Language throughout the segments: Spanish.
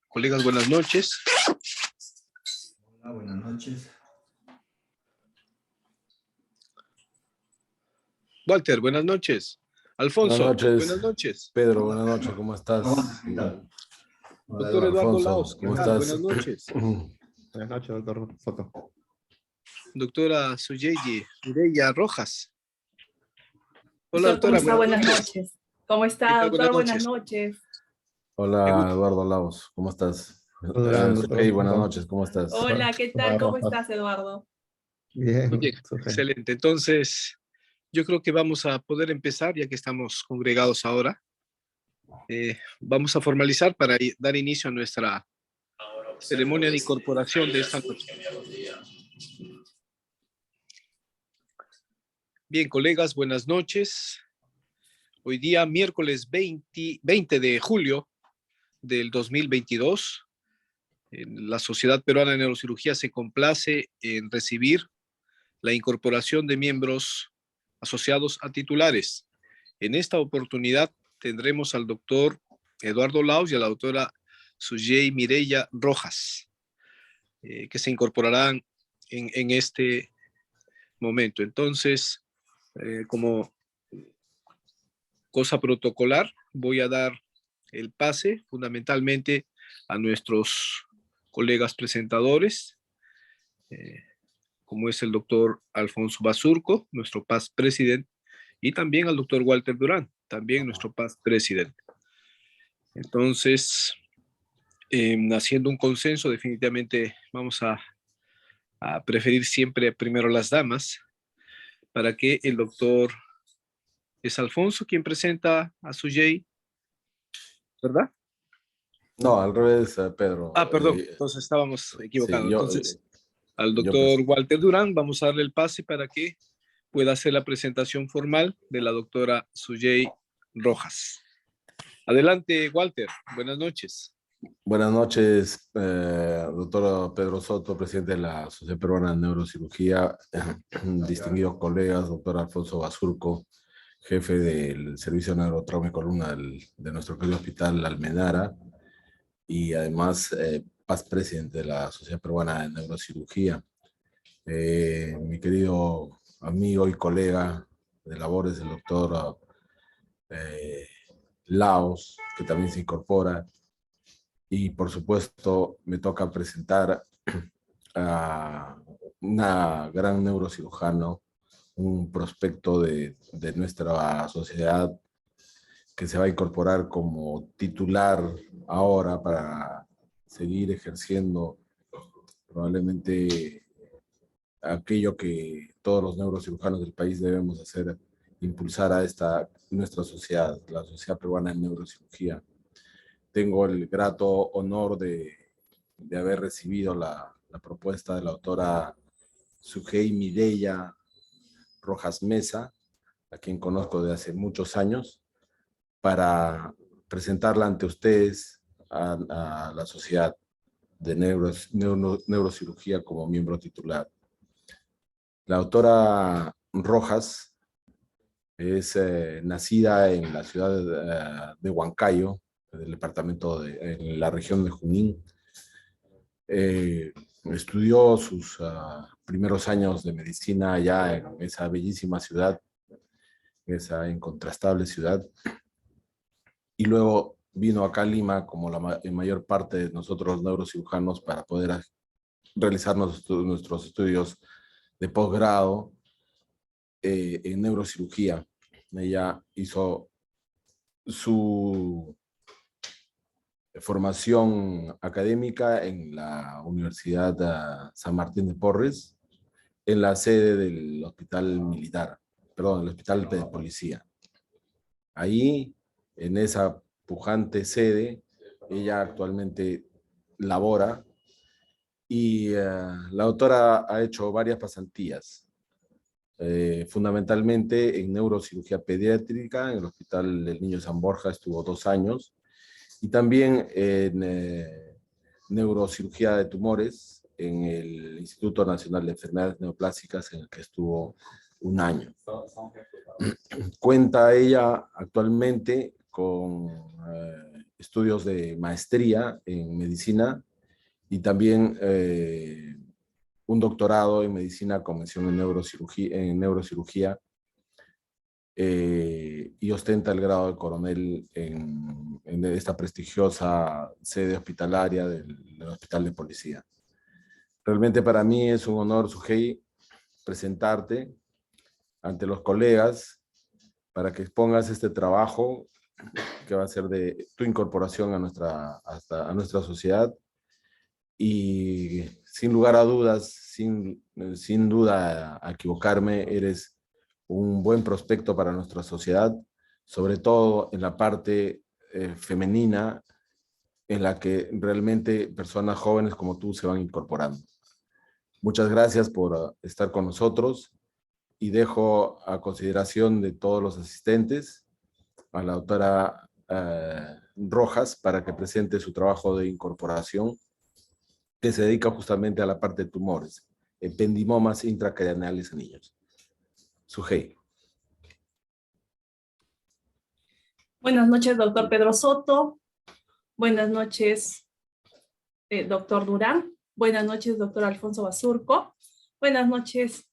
Colegas, buenas noches. Hola, buenas noches. Walter, buenas noches. Alfonso, Buenas noches. buenas noches. Pedro, buenas noches, ¿cómo estás? ¿Qué tal? Doctor Eduardo Alfonso, Laos, ¿qué ¿cómo tal? estás? Buenas noches. Buenas noches, doctor Soto. Doctora Suyeyi Mireya Rojas. Hola, Doctor, ¿cómo doctora. está? Buenas noches. ¿Cómo ¿Qué está, tal? doctor? Buenas Buenas noches. Hola, Eduardo Laos, ¿cómo estás? doctor. Buenas noches, ¿cómo estás? Hola, ¿qué tal? ¿Cómo estás, Eduardo? Bien. Muy bien, excelente. Entonces, yo creo que vamos a poder empezar, ya que estamos congregados ahora. Vamos a formalizar para dar inicio a nuestra ceremonia de incorporación de esta noche. Bien, colegas, buenas noches. Hoy día, miércoles 20 de julio del 2022, la Sociedad Peruana de Neurocirugía se complace en recibir la incorporación de miembros asociados a titulares. En esta oportunidad tendremos al doctor Eduardo Laos y a la doctora Suyeyi Mireya Rojas, que se incorporarán en este momento. Entonces, como cosa protocolar, voy a dar el pase fundamentalmente a nuestros colegas presentadores, como es el doctor Alfonso Basurco, nuestro past presidente, y también al doctor Walter Durán, también nuestro past presidente. Entonces, haciendo un consenso, definitivamente vamos a preferir siempre primero las damas, para que el doctor es Alfonso quien presenta a Suyeyi, ¿verdad? No, al revés, Pedro. Perdón, entonces estábamos equivocados. Sí, Entonces, al doctor Walter Durán vamos a darle el pase para que pueda hacer la presentación formal de la doctora Suyeyi Rojas. Adelante, Walter. Buenas noches. Buenas noches, doctor Pedro Soto, presidente de la Sociedad Peruana de Neurocirugía, distinguidos colegas, doctor Alfonso Basurco, jefe del Servicio de Neurotrauma y Columna de nuestro querido hospital Almenara, y además past presidente de la Sociedad Peruana de Neurocirugía. Mi querido amigo y colega de labores, el doctor Laos, que también se incorpora, y por supuesto me toca presentar a una gran neurocirujano, un prospecto de nuestra sociedad que se va a incorporar como titular ahora para seguir ejerciendo probablemente aquello que todos los neurocirujanos del país debemos hacer, impulsar a nuestra sociedad, la Sociedad Peruana de Neurocirugía. Tengo el grato honor de haber recibido la propuesta de la doctora Suyeyi Mireya Rojas Mesa, a quien conozco de hace muchos años, para presentarla ante ustedes a la sociedad de neurocirugía como miembro titular. La doctora Rojas es nacida en la ciudad de Huancayo, del departamento en la región de Junín. Estudió sus primeros años de medicina allá en esa bellísima ciudad, esa incontrastable ciudad, y luego vino acá a Lima, como la mayor parte de nosotros los neurocirujanos, para poder realizar nuestros estudios de posgrado en neurocirugía. Ella hizo su formación académica en la Universidad San Martín de Porres, en la sede del Hospital Militar, perdón, el Hospital de Policía. Ahí, en esa pujante sede, ella actualmente labora y la doctora ha hecho varias pasantías, fundamentalmente en neurocirugía pediátrica, en el Hospital del Niño San Borja estuvo 2 años, y también en neurocirugía de tumores en el Instituto Nacional de Enfermedades Neoplásicas, en el que estuvo 1 año. Cuenta ella actualmente con estudios de maestría en medicina y también un doctorado en medicina con mención en neurocirugía, y ostenta el grado de coronel en esta prestigiosa sede hospitalaria del Hospital de Policía. Realmente para mí es un honor, Sujei, presentarte ante los colegas para que expongas este trabajo que va a ser de tu incorporación a nuestra sociedad. Y sin lugar a dudas, sin duda a equivocarme, eres un buen prospecto para nuestra sociedad, sobre todo en la parte femenina, en la que realmente personas jóvenes como tú se van incorporando. Muchas gracias por estar con nosotros y dejo a consideración de todos los asistentes a la doctora Rojas para que presente su trabajo de incorporación, que se dedica justamente a la parte de tumores, ependimomas intracraneales en niños. Sujei. Buenas noches, doctor Pedro Soto. Buenas noches, doctor Durán. Buenas noches, doctor Alfonso Basurco. Buenas noches,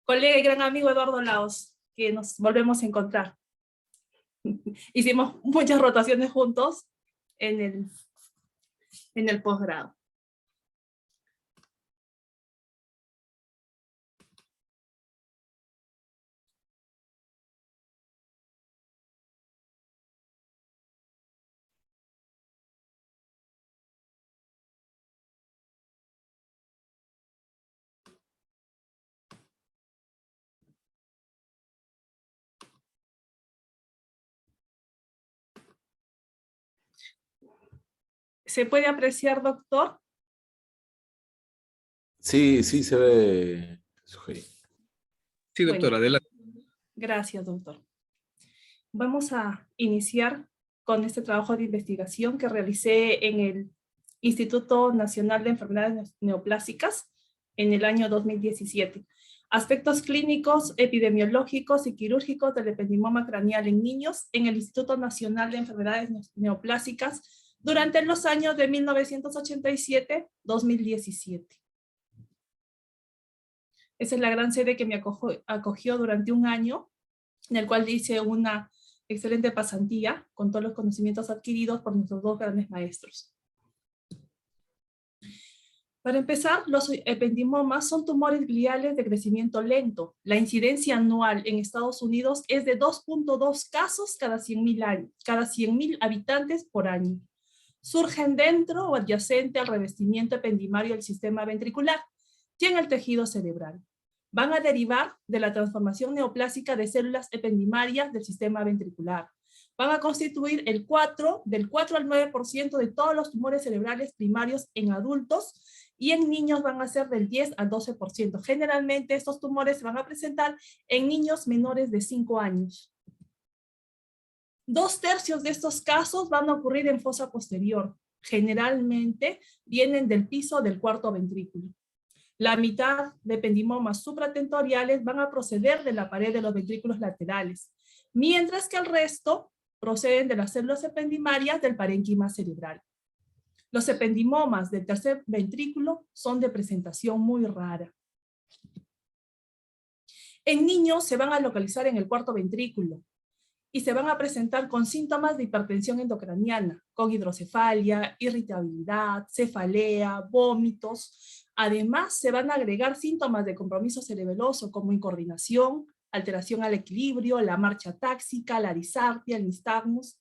colega y gran amigo Eduardo Laos, que nos volvemos a encontrar. Hicimos muchas rotaciones juntos en el posgrado. ¿Se puede apreciar, doctor? Sí, sí se ve, Sujei. Sí, doctora, adelante. Gracias, doctor. Vamos a iniciar con este trabajo de investigación que realicé en el Instituto Nacional de Enfermedades Neoplásicas en el año 2017. Aspectos clínicos, epidemiológicos y quirúrgicos del ependimoma craneal en niños en el Instituto Nacional de Enfermedades Neoplásicas durante los años de 1987-2017. Esa es la gran sede que me acogió durante 1 año, en el cual hice una excelente pasantía con todos los conocimientos adquiridos por nuestros 2 grandes maestros. Para empezar, los ependimomas son tumores gliales de crecimiento lento. La incidencia anual en Estados Unidos es de 2.2 casos cada 100.000 habitantes por año. Surgen dentro o adyacente al revestimiento ependimario del sistema ventricular y en el tejido cerebral. Van a derivar de la transformación neoplásica de células ependimarias del sistema ventricular. Van a constituir del 4 al 9% de todos los tumores cerebrales primarios en adultos, y en niños van a ser del 10 al 12%. Generalmente estos tumores se van a presentar en niños menores de 5 años. 2/3 de estos casos van a ocurrir en fosa posterior. Generalmente vienen del piso del cuarto ventrículo. La mitad de ependimomas supratentoriales van a proceder de la pared de los ventrículos laterales, mientras que el resto proceden de las células ependimarias del parénquima cerebral. Los ependimomas del tercer ventrículo son de presentación muy rara. En niños se van a localizar en el cuarto ventrículo y se van a presentar con síntomas de hipertensión endocraniana, con hidrocefalia, irritabilidad, cefalea, vómitos. Además, se van a agregar síntomas de compromiso cerebeloso como incoordinación, alteración al equilibrio, la marcha táxica, la disartria, el nistagmus.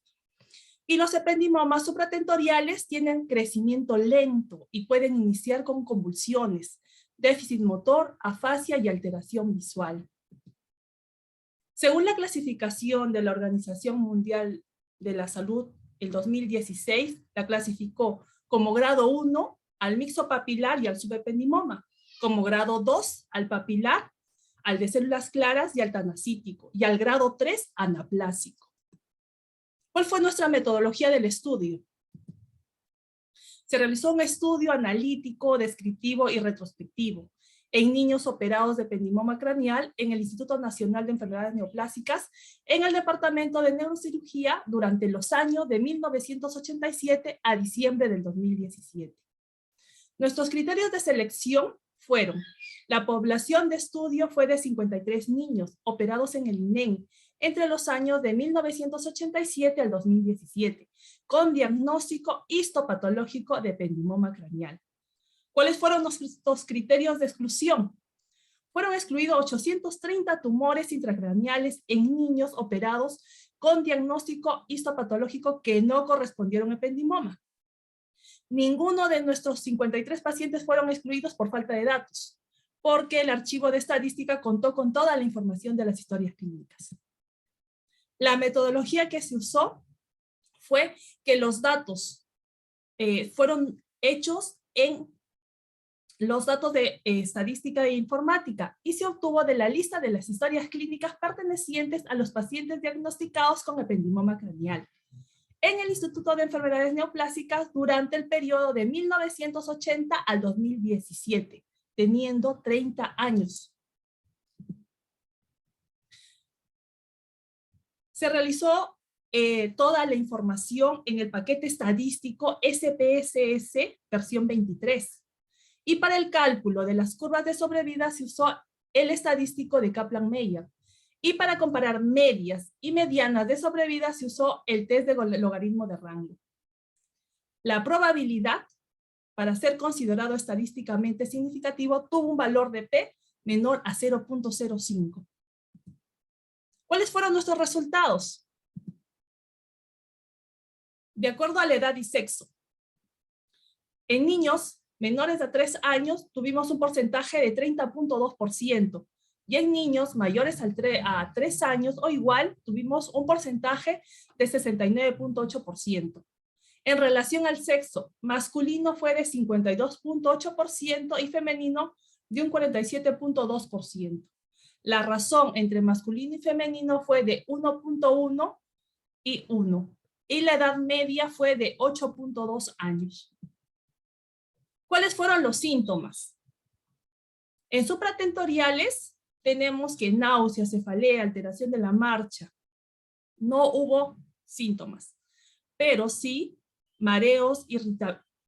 Y los ependimomas supratentoriales tienen crecimiento lento y pueden iniciar con convulsiones, déficit motor, afasia y alteración visual. Según la clasificación de la Organización Mundial de la Salud, el 2016 la clasificó como grado 1 al mixopapilar y al subependimoma, como grado 2 al papilar, al de células claras y al tanacítico, y al grado 3 anaplásico. ¿Cuál fue nuestra metodología del estudio? Se realizó un estudio analítico, descriptivo y retrospectivo en niños operados de ependimoma craneal en el Instituto Nacional de Enfermedades Neoplásicas en el Departamento de Neurocirugía durante los años de 1987 a diciembre del 2017. Nuestros criterios de selección fueron: la población de estudio fue de 53 niños operados en el INEN entre los años de 1987 al 2017, con diagnóstico histopatológico de ependimoma craneal. ¿Cuáles fueron nuestros criterios de exclusión? Fueron excluidos 830 tumores intracraneales en niños operados con diagnóstico histopatológico que no correspondieron a ependimoma. Ninguno de nuestros 53 pacientes fueron excluidos por falta de datos, porque el archivo de estadística contó con toda la información de las historias clínicas. La metodología que se usó fue que los datos fueron hechos en los datos de estadística e informática y se obtuvo de la lista de las historias clínicas pertenecientes a los pacientes diagnosticados con ependimoma craneal en el Instituto de Enfermedades Neoplásicas durante el periodo de 1980 al 2017, teniendo 30 años. Se realizó toda la información en el paquete estadístico SPSS versión 23. Y para el cálculo de las curvas de sobrevida se usó el estadístico de Kaplan-Meier. Y para comparar medias y medianas de sobrevida se usó el test de logaritmo de rango. La probabilidad para ser considerado estadísticamente significativo tuvo un valor de P menor a 0.05. ¿Cuáles fueron nuestros resultados? De acuerdo a la edad y sexo. En niños menores de 3 años tuvimos un porcentaje de 30.2%, y en niños mayores a 3 años o igual tuvimos un porcentaje de 69.8%. En relación al sexo, masculino fue de 52.8% y femenino de un 47.2%. La razón entre masculino y femenino fue de 1.1 y 1. Y la edad media fue de 8.2 años. ¿Cuáles fueron los síntomas? En supratentoriales tenemos que náusea, cefalea, alteración de la marcha. No hubo síntomas, pero sí mareos,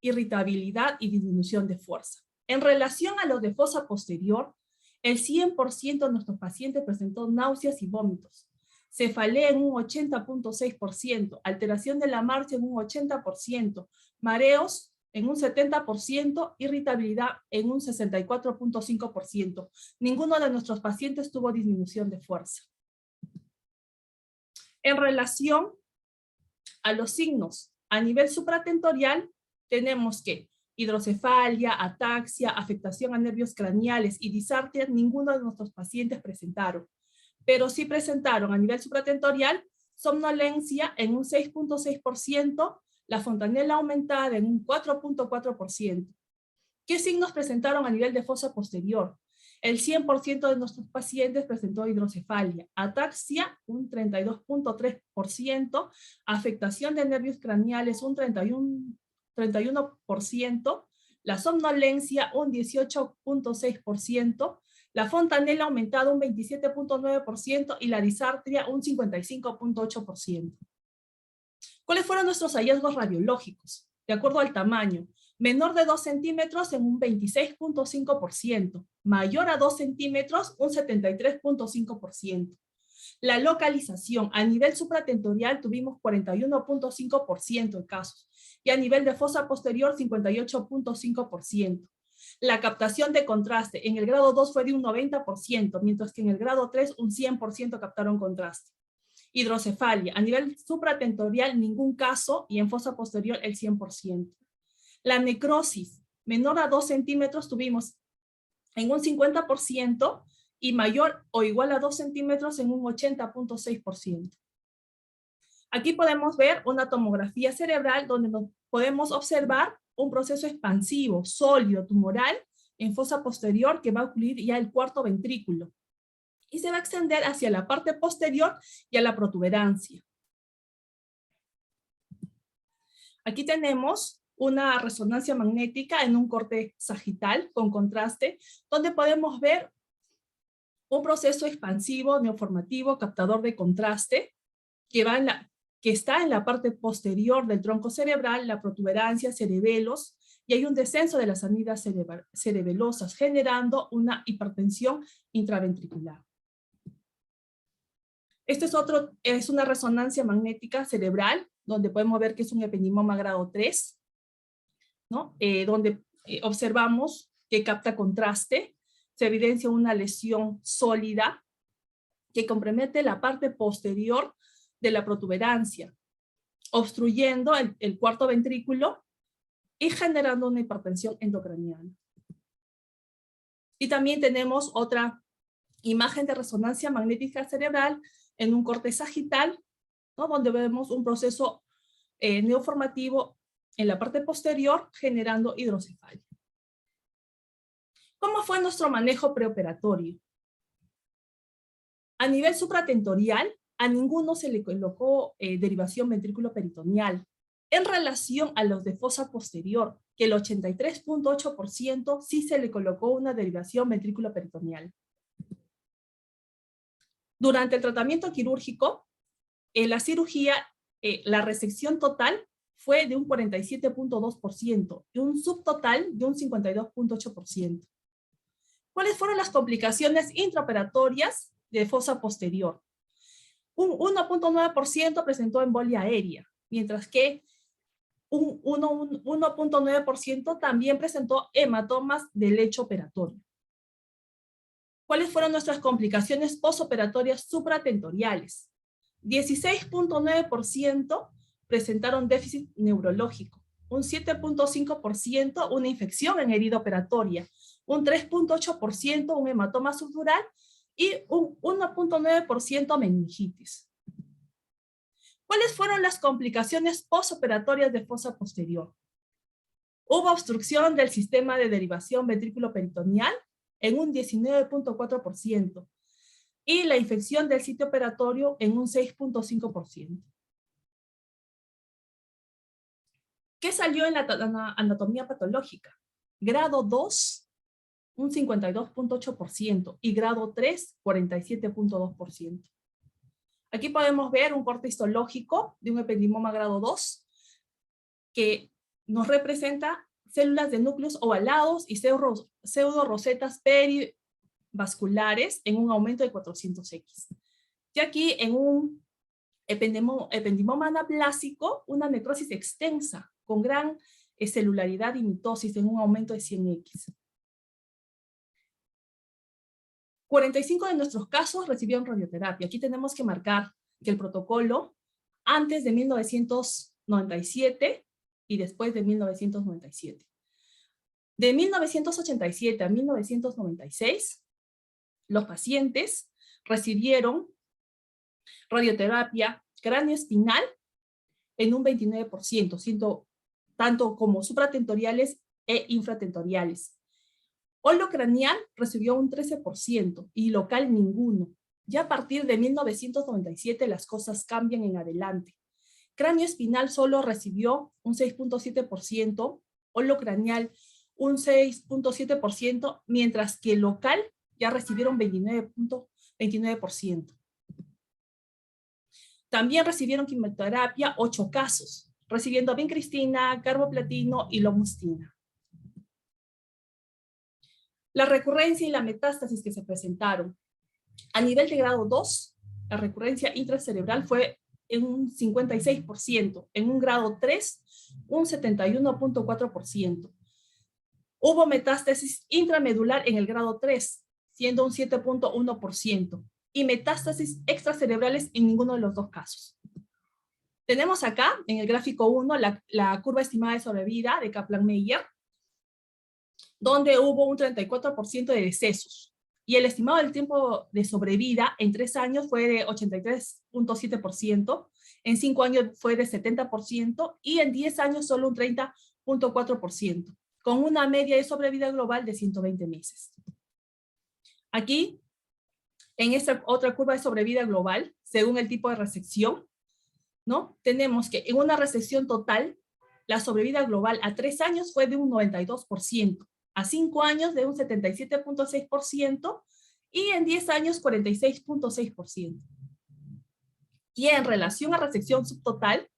irritabilidad y disminución de fuerza. En relación a los de fosa posterior, el 100% de nuestros pacientes presentó náuseas y vómitos. Cefalea en un 80.6%, alteración de la marcha en un 80%, mareos en un 70%, irritabilidad en un 64.5%. Ninguno de nuestros pacientes tuvo disminución de fuerza. En relación a los signos, a nivel supratentorial, tenemos que hidrocefalia, ataxia, afectación a nervios craneales y disartria, ninguno de nuestros pacientes presentaron. Pero sí presentaron a nivel supratentorial somnolencia en un 6.6%, la fontanela aumentada en un 4.4%. ¿Qué signos presentaron a nivel de fosa posterior? El 100% de nuestros pacientes presentó hidrocefalia, ataxia un 32.3%, afectación de nervios craneales un 31%, la somnolencia un 18.6%, la fontanela aumentada un 27.9% y la disartria un 55.8%. ¿Cuáles fueron nuestros hallazgos radiológicos? De acuerdo al tamaño, menor de 2 centímetros en un 26.5%, mayor a 2 centímetros un 73.5%. La localización a nivel supratentorial tuvimos 41.5% de casos y a nivel de fosa posterior 58.5%. La captación de contraste en el grado 2 fue de un 90%, mientras que en el grado 3 un 100% captaron contraste. Hidrocefalia. A nivel supratentorial, ningún caso, y en fosa posterior, el 100%. La necrosis, menor a 2 centímetros, tuvimos en un 50% y mayor o igual a 2 centímetros en un 80.6%. Aquí podemos ver una tomografía cerebral donde podemos observar un proceso expansivo, sólido, tumoral, en fosa posterior que va a ocurrir ya el cuarto ventrículo. Y se va a extender hacia la parte posterior y a la protuberancia. Aquí tenemos una resonancia magnética en un corte sagital con contraste, donde podemos ver un proceso expansivo, neoformativo, captador de contraste, que está en la parte posterior del tronco cerebral, la protuberancia, cerebelos, y hay un descenso de las anillas cerebelosas, generando una hipertensión intraventricular. Este es una resonancia magnética cerebral, donde podemos ver que es un ependimoma grado 3, ¿no? Donde observamos que capta contraste, se evidencia una lesión sólida que compromete la parte posterior de la protuberancia, obstruyendo el cuarto ventrículo y generando una hipertensión endocraniana. Y también tenemos otra imagen de resonancia magnética cerebral en un corte sagital, ¿no? Donde vemos un proceso neoformativo en la parte posterior generando hidrocefalia. ¿Cómo fue nuestro manejo preoperatorio? A nivel supratentorial, a ninguno se le colocó derivación ventrículo-peritoneal. En relación a los de fosa posterior, que el 83.8% sí se le colocó una derivación ventrículo-peritoneal. Durante el tratamiento quirúrgico, la cirugía, la resección total fue de un 47.2% y un subtotal de un 52.8%. ¿Cuáles fueron las complicaciones intraoperatorias de fosa posterior? Un 1.9% presentó embolia aérea, mientras que un 1.9% también presentó hematomas del lecho operatorio. ¿Cuáles fueron nuestras complicaciones postoperatorias supratentoriales? 16.9% presentaron déficit neurológico, un 7.5% una infección en herida operatoria, un 3.8% un hematoma subdural y un 1.9% meningitis. ¿Cuáles fueron las complicaciones postoperatorias de fosa posterior? Hubo obstrucción del sistema de derivación ventrículo-peritoneal en un 19.4% y la infección del sitio operatorio en un 6.5%. ¿Qué salió en la anatomía patológica? Grado 2, un 52.8% y grado 3, 47.2%. Aquí podemos ver un corte histológico de un ependimoma grado 2 que nos representa células de núcleos ovalados y pseudo-rosetas perivasculares en un aumento de 400X. Y aquí en un ependimoma anaplásico, una necrosis extensa con gran celularidad y mitosis en un aumento de 100X. 45 de nuestros casos recibieron radioterapia. Aquí tenemos que marcar que el protocolo antes de 1997 y después de 1997. De 1987 a 1996, los pacientes recibieron radioterapia cráneoespinal en un 29%, siendo tanto como supratentoriales e infratentoriales. Holocraneal recibió un 13% y local ninguno. Ya a partir de 1997 las cosas cambian en adelante. Cráneoespinal solo recibió un 6.7%, holocraneal un 6.7%, mientras que local ya recibieron 29%. También recibieron quimioterapia 8 casos, recibiendo vincristina, carboplatino y lomustina. La recurrencia y la metástasis que se presentaron. A nivel de grado 2, la recurrencia intracerebral fue en un 56%, en un grado 3, un 71.4%. Hubo metástasis intramedular en el grado 3, siendo un 7.1%, y metástasis extracerebrales en ninguno de los dos casos. Tenemos acá, en el gráfico 1, la curva estimada de sobrevida de Kaplan-Meier, donde hubo un 34% de decesos. Y el estimado del tiempo de sobrevida en 3 años fue de 83.7%, en 5 años fue de 70%, y en 10 años solo un 30.4%, con una media de sobrevida global de 120 meses. Aquí, en esta otra curva de sobrevida global, según el tipo de resección, ¿no? Tenemos que en una resección total, la sobrevida global a 3 años fue de un 92%, a 5 años de un 77.6% y en 10 años 46.6%. Y en relación a resección subtotal,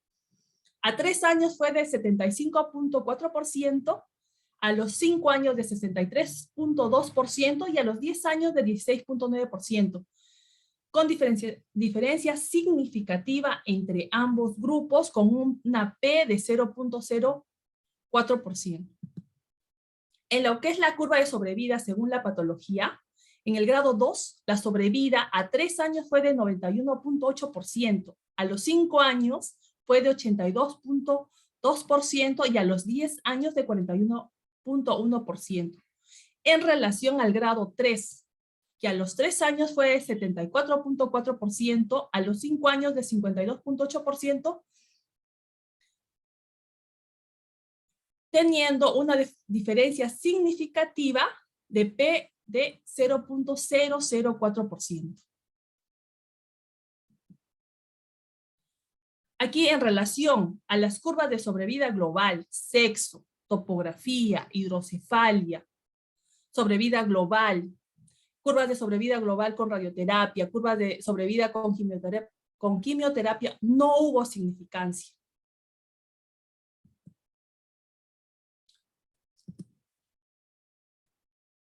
a 3 años fue de 75.4%, a los 5 años de 63.2% y a los 10 años de 16.9%, con diferencia significativa entre ambos grupos, con una P de 0.04%. En lo que es la curva de sobrevida según la patología, en el grado 2, la sobrevida a 3 años fue de 91.8%, a los 5 años fue de 82.2% y a los 10 años de 41.1%. En relación al grado 3, que a los 3 años fue de 74.4%, a los 5 años de 52.8%, teniendo una diferencia significativa de P de 0.004%. Aquí en relación a las curvas de sobrevida global, sexo, topografía, hidrocefalia, sobrevida global, curvas de sobrevida global con radioterapia, curvas de sobrevida con quimioterapia, no hubo significancia.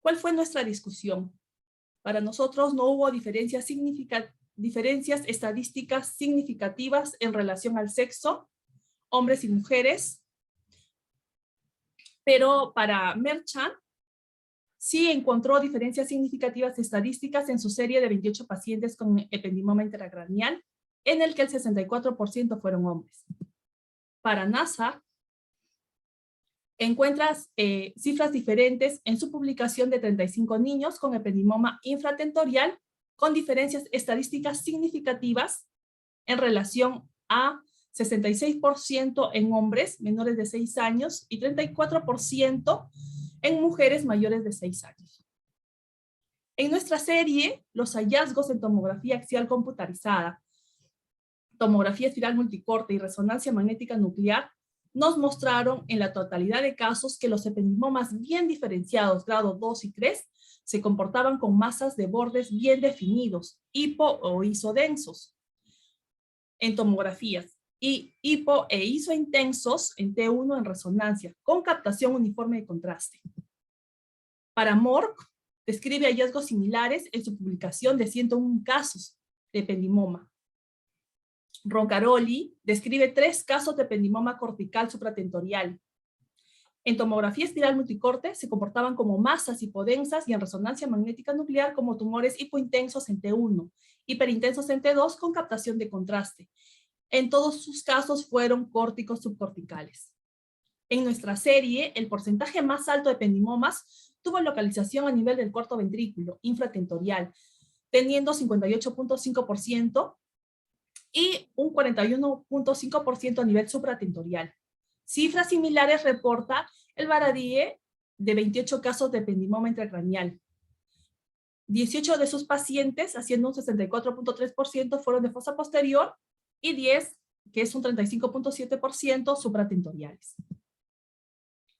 ¿Cuál fue nuestra discusión? Para nosotros no hubo diferencias estadísticas significativas en relación al sexo, hombres y mujeres, pero para Merchant sí encontró diferencias significativas estadísticas en su serie de 28 pacientes con ependimoma intracraneal, en el que el 64% fueron hombres. Para NASA, encuentras cifras diferentes en su publicación de 35 niños con ependimoma infratentorial, con diferencias estadísticas significativas en relación a 66% en hombres menores de 6 años y 34% en mujeres mayores de 6 años. En nuestra serie, los hallazgos en tomografía axial computarizada, tomografía espiral multicorte y resonancia magnética nuclear nos mostraron en la totalidad de casos que los ependimomas bien diferenciados, grado 2 y 3, se comportaban con masas de bordes bien definidos, hipo o isodensos en tomografías, y hipo e isointensos en T1 en resonancia, con captación uniforme de contraste. Para Mork, describe hallazgos similares en su publicación de 101 casos de ependimoma. Roncaroli describe 3 casos de ependimoma cortical supratentorial. En tomografía espiral multicorte se comportaban como masas hipodensas y en resonancia magnética nuclear como tumores hipointensos en T1, hiperintensos en T2 con captación de contraste. En todos sus casos fueron córticos subcorticales. En nuestra serie, el porcentaje más alto de ependimomas tuvo localización a nivel del corto ventrículo, infratentorial, teniendo 58.5%, y un 41.5% a nivel supratentorial. Cifras similares reporta el Baradie de 28 casos de ependimoma intracraneal. 18 de sus pacientes, haciendo un 64.3%, fueron de fosa posterior y 10, que es un 35.7%, supratentoriales.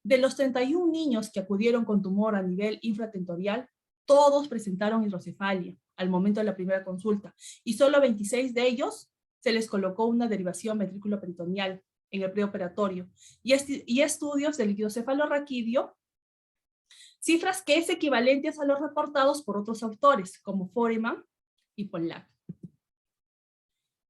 De los 31 niños que acudieron con tumor a nivel infratentorial, todos presentaron hidrocefalia al momento de la primera consulta y solo 26 de ellos se les colocó una derivación ventrículo-peritoneal en el preoperatorio y estudios de líquido cefalorraquídeo, cifras que es equivalentes a los reportados por otros autores como Foreman y Pollack.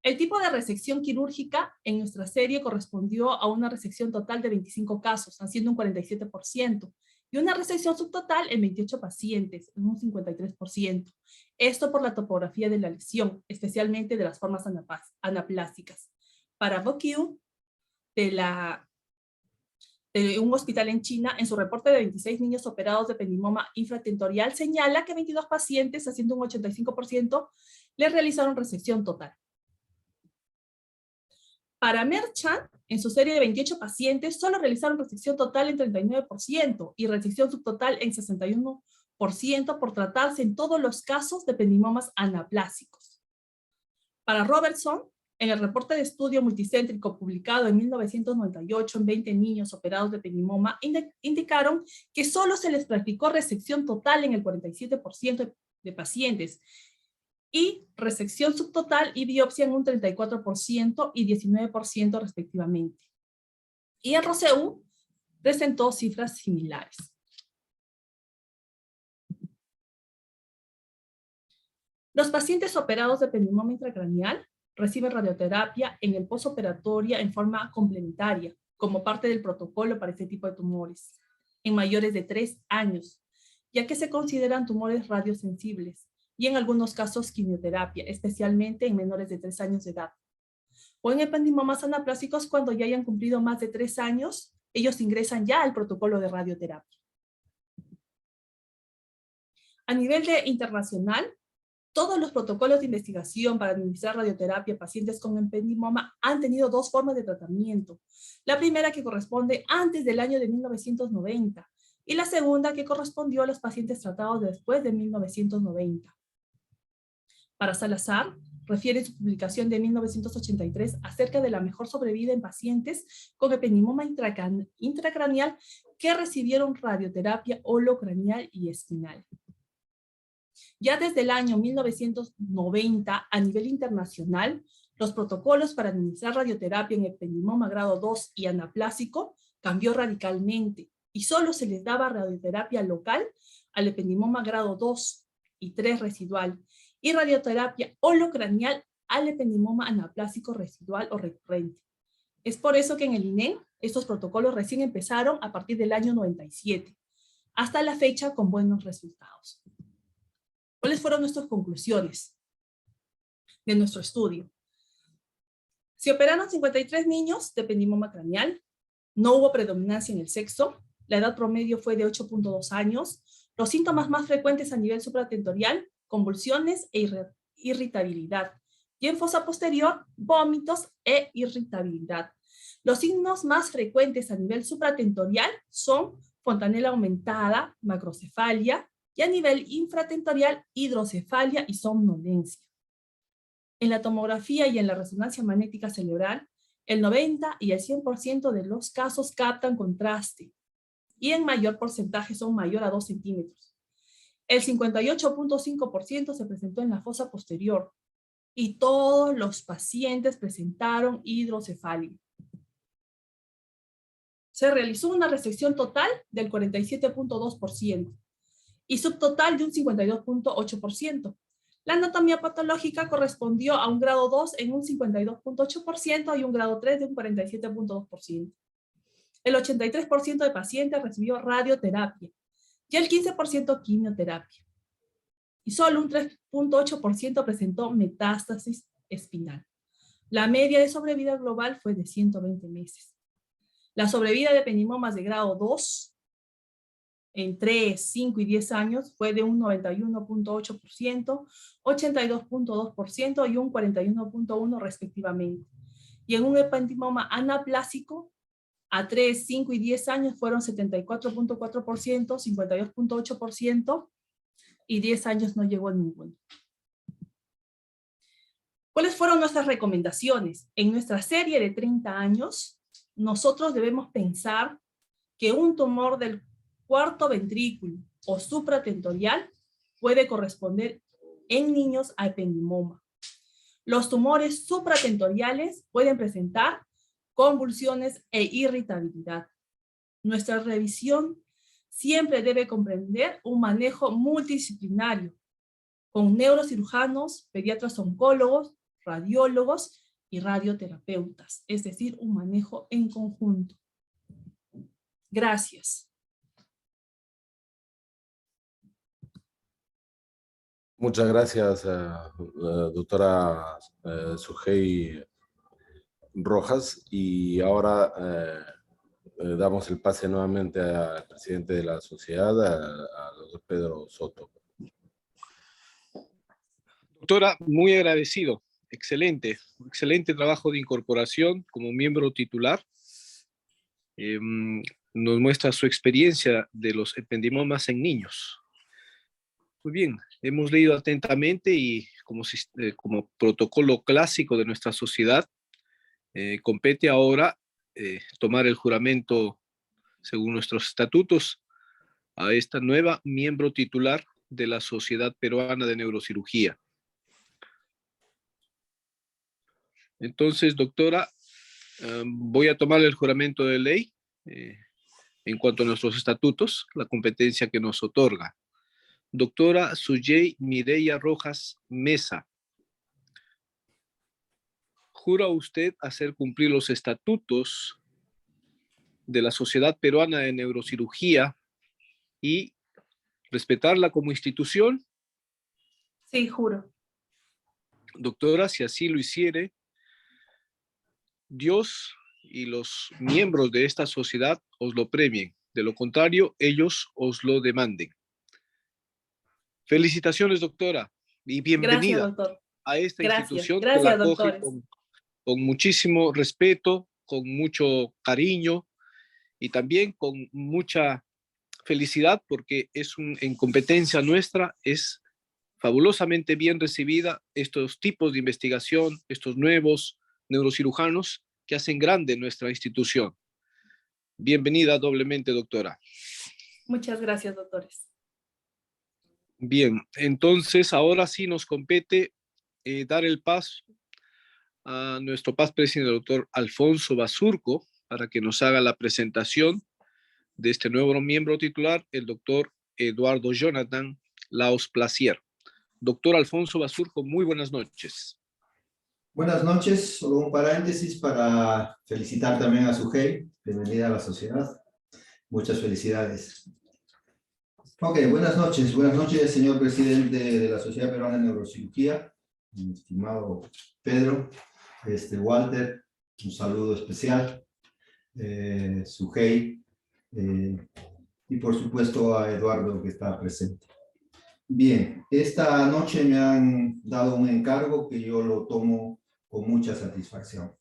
El tipo de resección quirúrgica en nuestra serie correspondió a una resección total de 25 casos, haciendo un 47%, y una resección subtotal en 28 pacientes, en un 53%. Esto por la topografía de la lesión, especialmente de las formas anaplásicas. Para BOQ, de un hospital en China, en su reporte de 26 niños operados de ependimoma infratentorial, señala que 22 pacientes, haciendo un 85%, le realizaron resección total. Para Merchant, en su serie de 28 pacientes, solo realizaron resección total en 39% y resección subtotal en 61% por tratarse en todos los casos de ependimomas anaplásicos. Para Robertson, en el reporte de estudio multicéntrico publicado en 1998 en 20 niños operados de ependimoma, indicaron que solo se les practicó resección total en el 47% de pacientes y resección subtotal y biopsia en un 34% y 19% respectivamente. Y en Rousseau presentó cifras similares. Los pacientes operados de ependimoma intracraneal reciben radioterapia en el postoperatorio en forma complementaria, como parte del protocolo para este tipo de tumores, en mayores de 3 años, ya que se consideran tumores radiosensibles, y en algunos casos quimioterapia, especialmente en menores de 3 años de edad. O en ependimomas anaplásicos, cuando ya hayan cumplido más de 3 años, ellos ingresan ya al protocolo de radioterapia. A nivel internacional, todos los protocolos de investigación para administrar radioterapia a pacientes con ependimoma han tenido 2 formas de tratamiento. La primera, que corresponde antes del año de 1990, y la segunda, que correspondió a los pacientes tratados después de 1990. Para Salazar, refiere su publicación de 1983 acerca de la mejor sobrevida en pacientes con ependimoma intracraneal que recibieron radioterapia holocraneal y espinal. Ya desde el año 1990, a nivel internacional, los protocolos para administrar radioterapia en ependimoma grado 2 y anaplásico cambió radicalmente y solo se les daba radioterapia local al ependimoma grado 2 y 3 residual y radioterapia holocraneal al ependimoma anaplásico residual o recurrente. Es por eso que en el INEM estos protocolos recién empezaron a partir del año 97, hasta la fecha con buenos resultados. ¿Cuáles fueron nuestras conclusiones de nuestro estudio? Se operaron 53 niños de ependimoma craneal, no hubo predominancia en el sexo, la edad promedio fue de 8.2 años, los síntomas más frecuentes a nivel supratentorial, convulsiones e irritabilidad, y en fosa posterior, vómitos e irritabilidad. Los signos más frecuentes a nivel supratentorial son fontanela aumentada, macrocefalia, y a nivel infratentorial, hidrocefalia y somnolencia. En la tomografía y en la resonancia magnética cerebral, el 90 y el 100% de los casos captan contraste, y en mayor porcentaje son mayor a 2 centímetros. El 58.5% se presentó en la fosa posterior, y todos los pacientes presentaron hidrocefalia. Se realizó una resección total del 47.2%, y subtotal de un 52.8%. La anatomía patológica correspondió a un grado 2 en un 52.8% y un grado 3 de un 47.2%. El 83% de pacientes recibió radioterapia y el 15% quimioterapia. Y solo un 3.8% presentó metástasis espinal. La media de sobrevida global fue de 120 meses. La sobrevida de ependimomas de grado 2 en 3, 5 y 10 años fue de un 91.8%, 82.2% y un 41.1% respectivamente. Y en un ependimoma anaplásico, a 3, 5 y 10 años fueron 74.4%, 52.8% y 10 años no llegó a ninguno. ¿Cuáles fueron nuestras recomendaciones? En nuestra serie de 30 años, nosotros debemos pensar que un tumor del cuarto ventrículo o supratentorial puede corresponder en niños a ependimoma. Los tumores supratentoriales pueden presentar convulsiones e irritabilidad. Nuestra revisión siempre debe comprender un manejo multidisciplinario con neurocirujanos, pediatras oncólogos, radiólogos y radioterapeutas, es decir, un manejo en conjunto. Gracias. Muchas gracias, doctora Sujei Rojas. Y ahora damos el pase nuevamente al presidente de la sociedad, a doctor Pedro Soto. Doctora, muy agradecido. Excelente, excelente trabajo de incorporación como miembro titular. Nos muestra su experiencia de los ependimomas en niños. Muy bien, hemos leído atentamente y como protocolo clásico de nuestra sociedad, compete ahora tomar el juramento según nuestros estatutos a esta nueva miembro titular de la Sociedad Peruana de Neurocirugía. Entonces, doctora, voy a tomar el juramento de ley en cuanto a nuestros estatutos, la competencia que nos otorga. Doctora Sujei Mireya Rojas Mesa, ¿jura usted hacer cumplir los estatutos de la Sociedad Peruana de Neurocirugía y respetarla como institución? Sí, juro. Doctora, si así lo hiciere, Dios y los miembros de esta sociedad os lo premien. De lo contrario, ellos os lo demanden. Felicitaciones, doctora, y bienvenida. Gracias, doctor. A esta institución que Gracias, la acoge doctores. con muchísimo respeto, con mucho cariño y también con mucha felicidad, porque en competencia nuestra es fabulosamente bien recibida estos tipos de investigación, estos nuevos neurocirujanos que hacen grande nuestra institución. Bienvenida doblemente, doctora. Muchas gracias, doctores. Bien, entonces ahora sí nos compete dar el paso a nuestro paz presidente, el doctor Alfonso Basurco, para que nos haga la presentación de este nuevo miembro titular, el doctor Eduardo Jonathan Laos Placier. Doctor Alfonso Basurco, muy buenas noches. Buenas noches, solo un paréntesis para felicitar también a Sujei. Bienvenida a la sociedad. Muchas felicidades. Ok, buenas noches, señor presidente de la Sociedad Peruana de Neurocirugía, mi estimado Pedro, Walter, un saludo especial, Sujei, y por supuesto a Eduardo que está presente. Bien, esta noche me han dado un encargo que yo lo tomo con mucha satisfacción.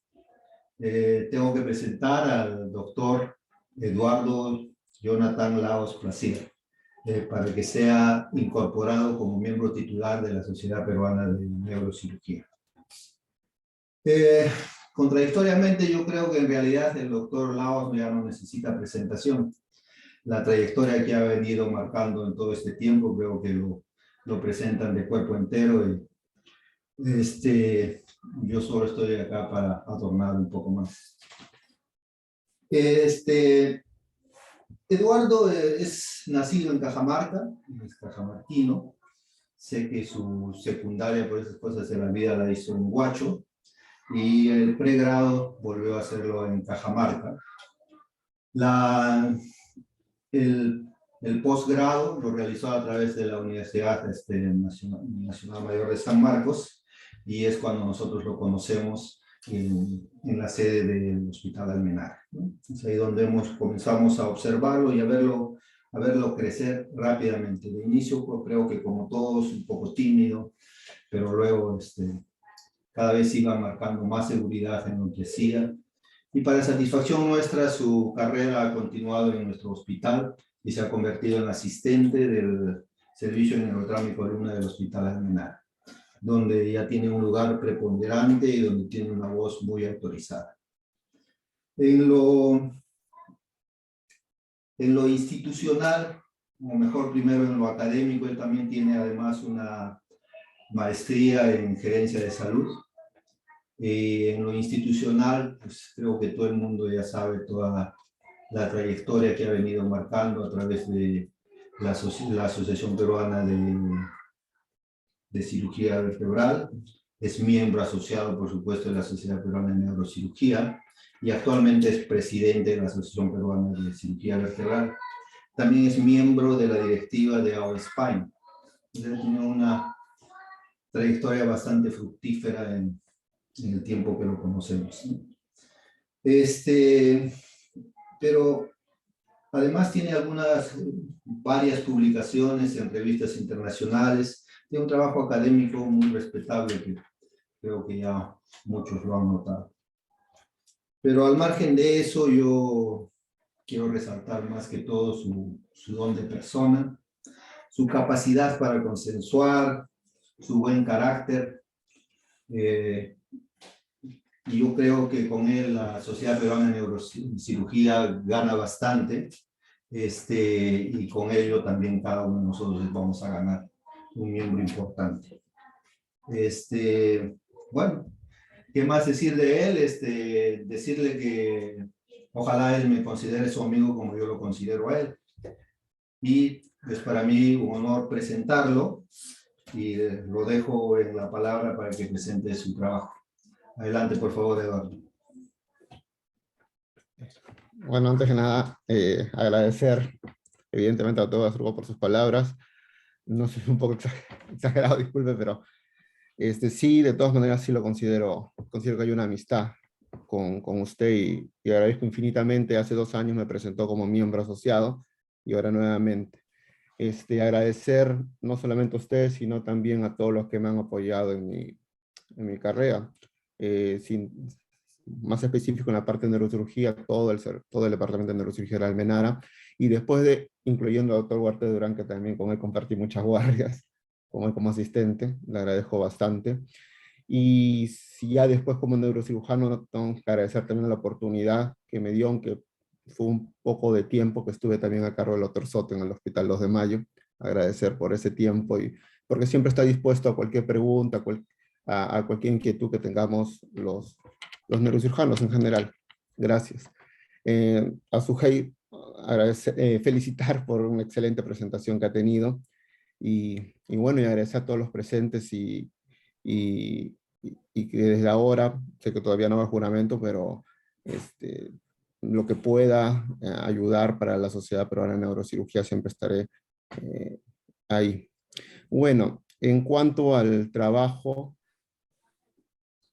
Tengo que presentar al doctor Eduardo Jonathan Laos Placier, para que sea incorporado como miembro titular de la Sociedad Peruana de Neurocirugía. Contradictoriamente, yo creo que en realidad el doctor Laos ya no necesita presentación. La trayectoria que ha venido marcando en todo este tiempo, creo que lo presentan de cuerpo entero y yo solo estoy acá para adornar un poco más. Eduardo es nacido en Cajamarca, es cajamarquino. Sé que su secundaria por esas cosas de la vida la hizo en Huacho y el pregrado volvió a hacerlo en Cajamarca. El posgrado lo realizó a través de la Universidad Nacional Mayor de San Marcos y es cuando nosotros lo conocemos en la sede del Hospital Almenara, ¿no? Es ahí donde comenzamos a observarlo y a verlo crecer rápidamente. De inicio, pues, creo que como todos, un poco tímido, pero luego cada vez iba marcando más seguridad en lo que hacía. Y para satisfacción nuestra, su carrera ha continuado en nuestro hospital y se ha convertido en asistente del servicio neurotrámico alumna del Hospital Almenara, donde ya tiene un lugar preponderante y donde tiene una voz muy autorizada. En lo institucional, o mejor primero en lo académico, él también tiene además una maestría en gerencia de salud. En lo institucional, pues creo que todo el mundo ya sabe toda la trayectoria que ha venido marcando a través de la Asociación Peruana de Cirugía Vertebral. Es miembro asociado, por supuesto, de la Sociedad Peruana de Neurocirugía y actualmente es presidente de la Asociación Peruana de Cirugía Vertebral. También es miembro de la directiva de Our Spine. Tiene una trayectoria bastante fructífera en el tiempo que lo conocemos, ¿no? Pero además tiene varias publicaciones en revistas internacionales, tiene un trabajo académico muy respetable que creo que ya muchos lo han notado. Pero al margen de eso, yo quiero resaltar más que todo su don de persona, su capacidad para consensuar, su buen carácter. Y yo creo que con él la Sociedad Peruana de Neurocirugía gana bastante, y con ello también cada uno de nosotros vamos a ganar un miembro importante. Bueno, ¿qué más decir de él? Decirle que ojalá él me considere su amigo como yo lo considero a él. Y es para mí un honor presentarlo y lo dejo en la palabra para que presente su trabajo. Adelante, por favor, Eduardo. Bueno, antes que nada, agradecer evidentemente a todo el grupo por sus palabras. No sé, un poco exagerado, disculpe, pero sí, de todas maneras sí lo considero que hay una amistad con usted y agradezco infinitamente. Hace 2 años me presentó como miembro asociado y ahora nuevamente. Agradecer no solamente a usted, sino también a todos los que me han apoyado en mi carrera. Más específico en la parte de neurocirugía, todo el departamento de neurocirugía de Almenara, y después incluyendo al doctor Huarte Durán, que también con él compartí muchas guardias, como asistente, le agradezco bastante. Y si ya después como neurocirujano, tengo que agradecer también la oportunidad que me dio, aunque fue un poco de tiempo que estuve también a cargo del doctor Soto en el Hospital 2 de Mayo, agradecer por ese tiempo, y porque siempre está dispuesto a cualquier pregunta, a cualquier inquietud que tengamos los neurocirujanos en general. Gracias. A Sujei, felicitar por una excelente presentación que ha tenido, y bueno, y agradecer a todos los presentes, y que desde ahora, sé que todavía no va el juramento, pero lo que pueda ayudar para la Sociedad Peruana de Neurocirugía, siempre estaré ahí. Bueno, en cuanto al trabajo,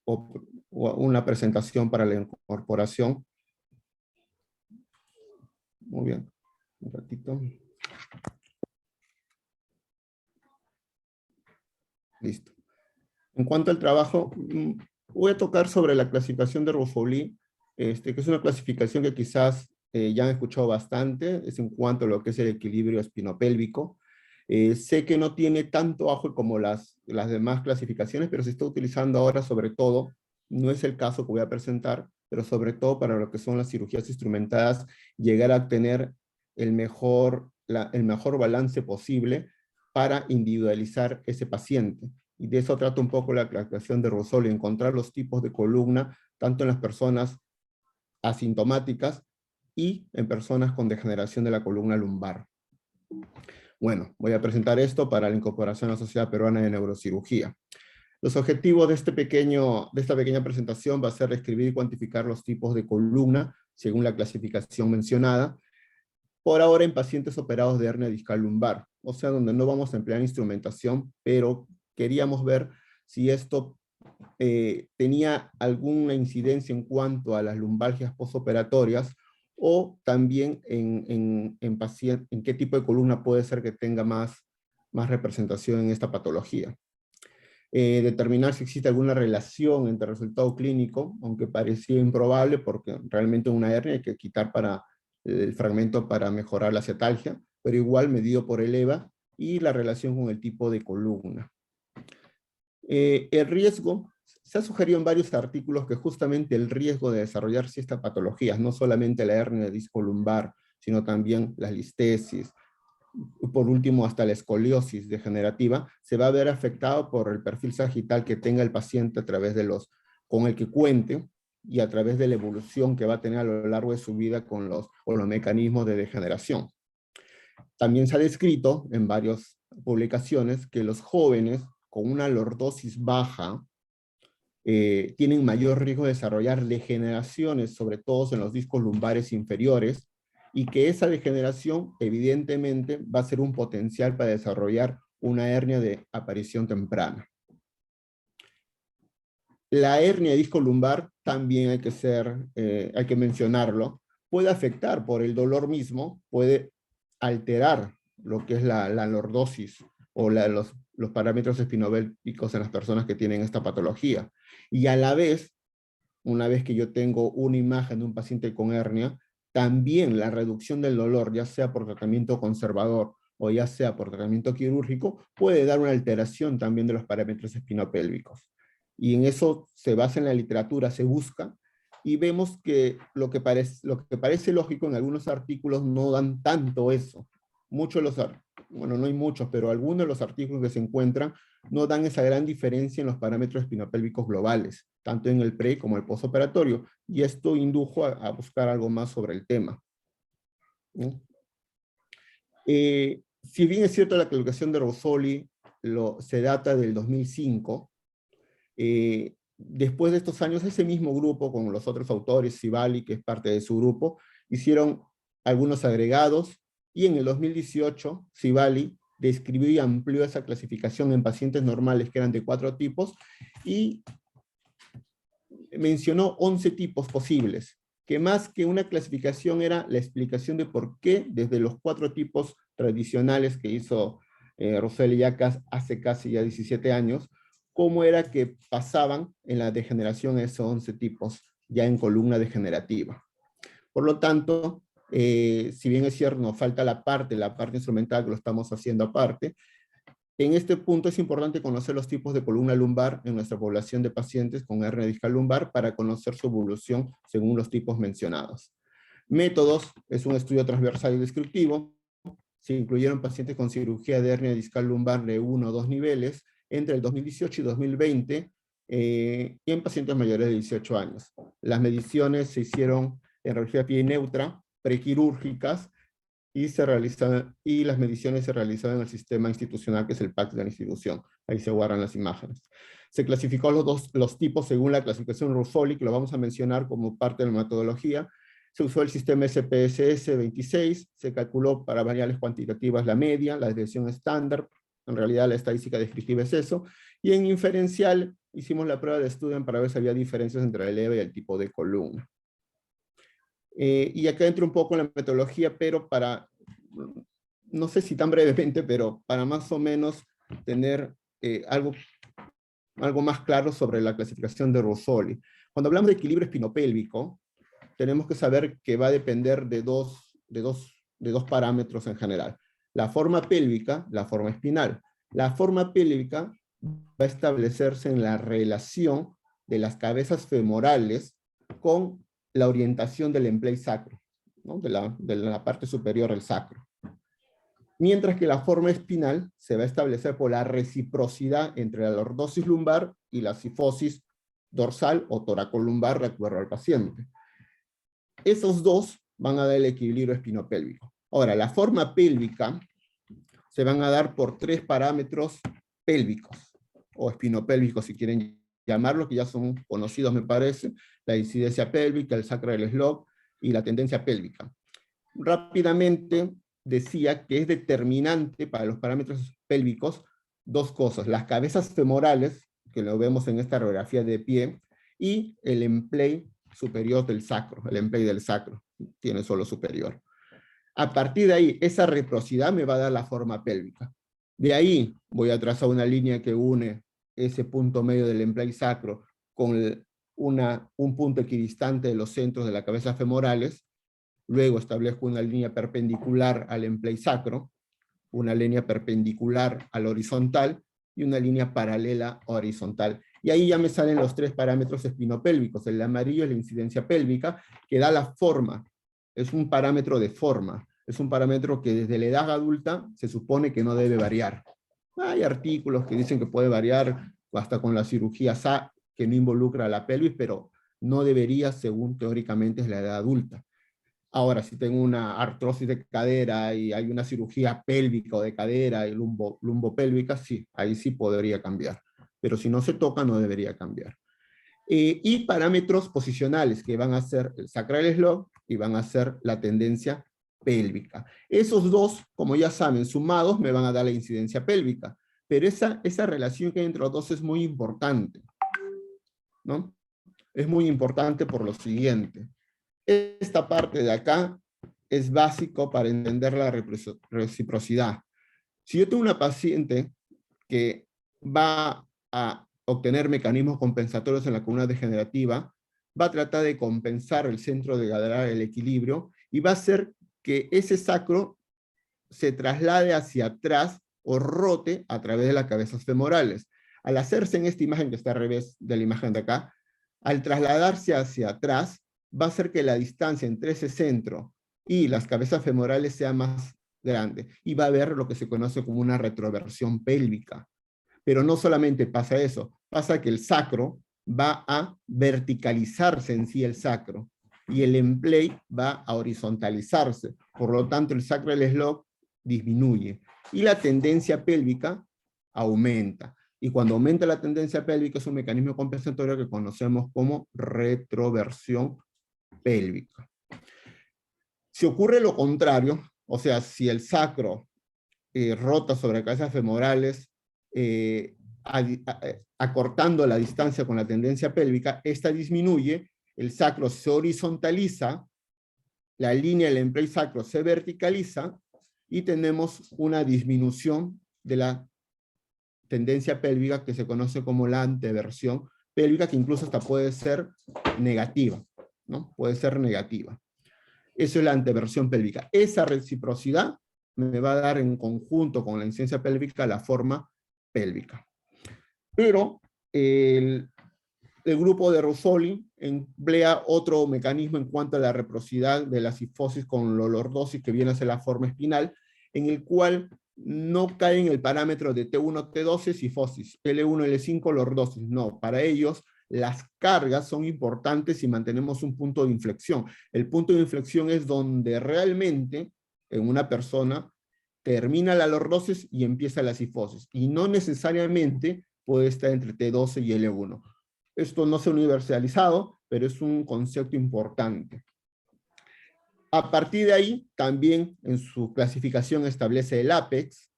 o una presentación para la incorporación. Muy bien, un ratito. Listo. En cuanto al trabajo, voy a tocar sobre la clasificación de Ruffolí, que es una clasificación que quizás ya han escuchado bastante, es en cuanto a lo que es el equilibrio espinopélvico. Sé que no tiene tanto auge como las demás clasificaciones, pero se está utilizando ahora sobre todo, no es el caso que voy a presentar, pero sobre todo para lo que son las cirugías instrumentadas, llegar a tener el mejor balance posible para individualizar ese paciente. Y de eso trata un poco la clasificación de Ruffolí, encontrar los tipos de columna, tanto en las personas asintomáticas y en personas con degeneración de la columna lumbar. Bueno, voy a presentar esto para la incorporación a la Sociedad Peruana de Neurocirugía. Los objetivos de esta pequeña presentación va a ser escribir y cuantificar los tipos de columna, según la clasificación mencionada, por ahora en pacientes operados de hernia discal lumbar, o sea, donde no vamos a emplear instrumentación, pero queríamos ver si esto tenía alguna incidencia en cuanto a las lumbalgias postoperatorias, o también en qué tipo de columna puede ser que tenga más representación en esta patología. Determinar si existe alguna relación entre el resultado clínico, aunque parecía improbable, porque realmente una hernia hay que quitar el fragmento para mejorar la cetalgia, pero igual medido por el EVA, y la relación con el tipo de columna. El riesgo, se ha sugerido en varios artículos que justamente el riesgo de desarrollar ciertas patologías, no solamente la hernia de disco lumbar, sino también la listesis, por último hasta la escoliosis degenerativa, se va a ver afectado por el perfil sagital que tenga el paciente a través con el que cuente, y a través de la evolución que va a tener a lo largo de su vida con los mecanismos de degeneración. También se ha descrito en varias publicaciones que los jóvenes con una lordosis baja tienen mayor riesgo de desarrollar degeneraciones, sobre todo en los discos lumbares inferiores, y que esa degeneración evidentemente va a ser un potencial para desarrollar una hernia de aparición temprana. La hernia de disco lumbar también hay que mencionarlo, puede afectar por el dolor mismo, puede alterar lo que es la lordosis o los parámetros espinopélvicos en las personas que tienen esta patología. Y a la vez, una vez que yo tengo una imagen de un paciente con hernia, también la reducción del dolor, ya sea por tratamiento conservador o ya sea por tratamiento quirúrgico, puede dar una alteración también de los parámetros espinopélvicos. Y en eso se basa en la literatura, se busca, y vemos que lo que parece lógico en algunos artículos no dan tanto eso. Bueno, no hay muchos, pero algunos de los artículos que se encuentran no dan esa gran diferencia en los parámetros espinopélvicos globales, tanto en el pre como el postoperatorio, y esto indujo a buscar algo más sobre el tema. ¿No? Si bien es cierto la clasificación de Ruffoli se data del 2005, después de estos años ese mismo grupo, con los otros autores, Cibali, que es parte de su grupo, hicieron algunos agregados, y en el 2018 Cibali describió y amplió esa clasificación en pacientes normales, que eran de 4 tipos, y mencionó 11 tipos posibles, que más que una clasificación era la explicación de por qué desde los 4 tipos tradicionales que hizo Rosselli ya hace casi ya 17 años, cómo era que pasaban en la degeneración esos 11 tipos ya en columna degenerativa. Por lo tanto, si bien es cierto, nos falta la parte instrumental que lo estamos haciendo aparte, en este punto es importante conocer los tipos de columna lumbar en nuestra población de pacientes con hernia discal lumbar para conocer su evolución según los tipos mencionados. Métodos: es un estudio transversal y descriptivo. Se incluyeron pacientes con cirugía de hernia discal lumbar de 1 o 2 niveles entre el 2018 y 2020, y en pacientes mayores de 18 años. Las mediciones se hicieron en radiografía pie neutra, prequirúrgicas, y las mediciones se realizaron en el sistema institucional, que es el PACS de la institución. Ahí se guardan las imágenes. Se clasificó los tipos según la clasificación Ruffoli, que lo vamos a mencionar como parte de la metodología. Se usó el sistema SPSS 26, se calculó para variables cuantitativas la media, la desviación estándar, en realidad la estadística descriptiva es eso, y en inferencial hicimos la prueba de Student para ver si había diferencias entre el EVA y el tipo de columna. Y acá entro un poco en la metodología, pero no sé si tan brevemente, pero para más o menos tener algo más claro sobre la clasificación de Ruffoli. Cuando hablamos de equilibrio espinopélvico, tenemos que saber que va a depender de dos parámetros en general: la forma pélvica, la forma espinal. La forma pélvica va a establecerse en la relación de las cabezas femorales con la orientación del empley sacro, ¿no? de la parte superior del sacro. Mientras que la forma espinal se va a establecer por la reciprocidad entre la lordosis lumbar y la cifosis dorsal o toracolumbar, de acuerdo al paciente. Esos dos van a dar el equilibrio espinopélvico. Ahora, la forma pélvica se van a dar por 3 parámetros pélvicos, o espinopélvicos si quieren llamarlo, que ya son conocidos me parece: la incidencia pélvica, el sacral slog y la tendencia pélvica. Rápidamente decía que es determinante para los parámetros pélvicos 2 cosas: las cabezas femorales, que lo vemos en esta radiografía de pie, y el empley superior del sacro. El empley del sacro tiene solo superior. A partir de ahí, esa reciprocidad me va a dar la forma pélvica. De ahí voy a trazar una línea que une ese punto medio del empley sacro con un punto equidistante de los centros de la cabeza femorales. Luego establezco una línea perpendicular al empley sacro, una línea perpendicular al horizontal y una línea paralela horizontal. Y ahí ya me salen los 3 parámetros espinopélvicos. El amarillo es la incidencia pélvica, que da la forma. Es un parámetro de forma. Es un parámetro que desde la edad adulta se supone que no debe variar. Hay artículos que dicen que puede variar hasta con la cirugía que no involucra a la pelvis, pero no debería, según teóricamente es la edad adulta. Ahora, si tengo una artrosis de cadera y hay una cirugía pélvica o de cadera y lumbopélvica, sí, ahí sí podría cambiar. Pero si no se toca, no debería cambiar. Y parámetros posicionales, que van a ser el sacral slog y van a ser la tendencia pélvica. Esos dos, como ya saben, sumados me van a dar la incidencia pélvica. Pero esa relación que hay entre los dos es muy importante. ¿no? Es muy importante por lo siguiente. Esta parte de acá es básico para entender la reciprocidad. Si yo tengo una paciente que va a obtener mecanismos compensatorios en la columna degenerativa, va a tratar de compensar el centro de gravedad, el equilibrio, y va a hacer que ese sacro se traslade hacia atrás o rote a través de las cabezas femorales. Al hacerse en esta imagen que está al revés de la imagen de acá, al trasladarse hacia atrás, va a hacer que la distancia entre ese centro y las cabezas femorales sea más grande, y va a haber lo que se conoce como una retroversión pélvica. Pero no solamente pasa eso, pasa que el sacro va a verticalizarse en sí el sacro, y el emplay va a horizontalizarse. Por lo tanto, el sacral slop disminuye, y la tendencia pélvica aumenta. Y cuando aumenta la tendencia pélvica es un mecanismo compensatorio que conocemos como retroversión pélvica. Si ocurre lo contrario, o sea, si el sacro rota sobre cabezas femorales, acortando la distancia con la tendencia pélvica, esta disminuye, el sacro se horizontaliza, la línea del emplay sacro se verticaliza, y tenemos una disminución de la tendencia pélvica que se conoce como la anteversión pélvica, que incluso hasta puede ser negativa, ¿no? Puede ser negativa. Eso es la anteversión pélvica. Esa reciprocidad me va a dar en conjunto con la incidencia pélvica la forma pélvica. Pero el grupo de Ruffoli emplea otro mecanismo en cuanto a la reciprocidad de la sifosis con la lordosis, que viene a ser la forma espinal, en el cual no cae en el parámetro de T1, T12 sifosis, L1, L5 lordosis. No, para ellos las cargas son importantes si mantenemos un punto de inflexión. El punto de inflexión es donde realmente en una persona termina la lordosis y empieza la sifosis, y no necesariamente puede estar entre T12 y L1. Esto no se ha universalizado, pero es un concepto importante. A partir de ahí, también en su clasificación establece el apex,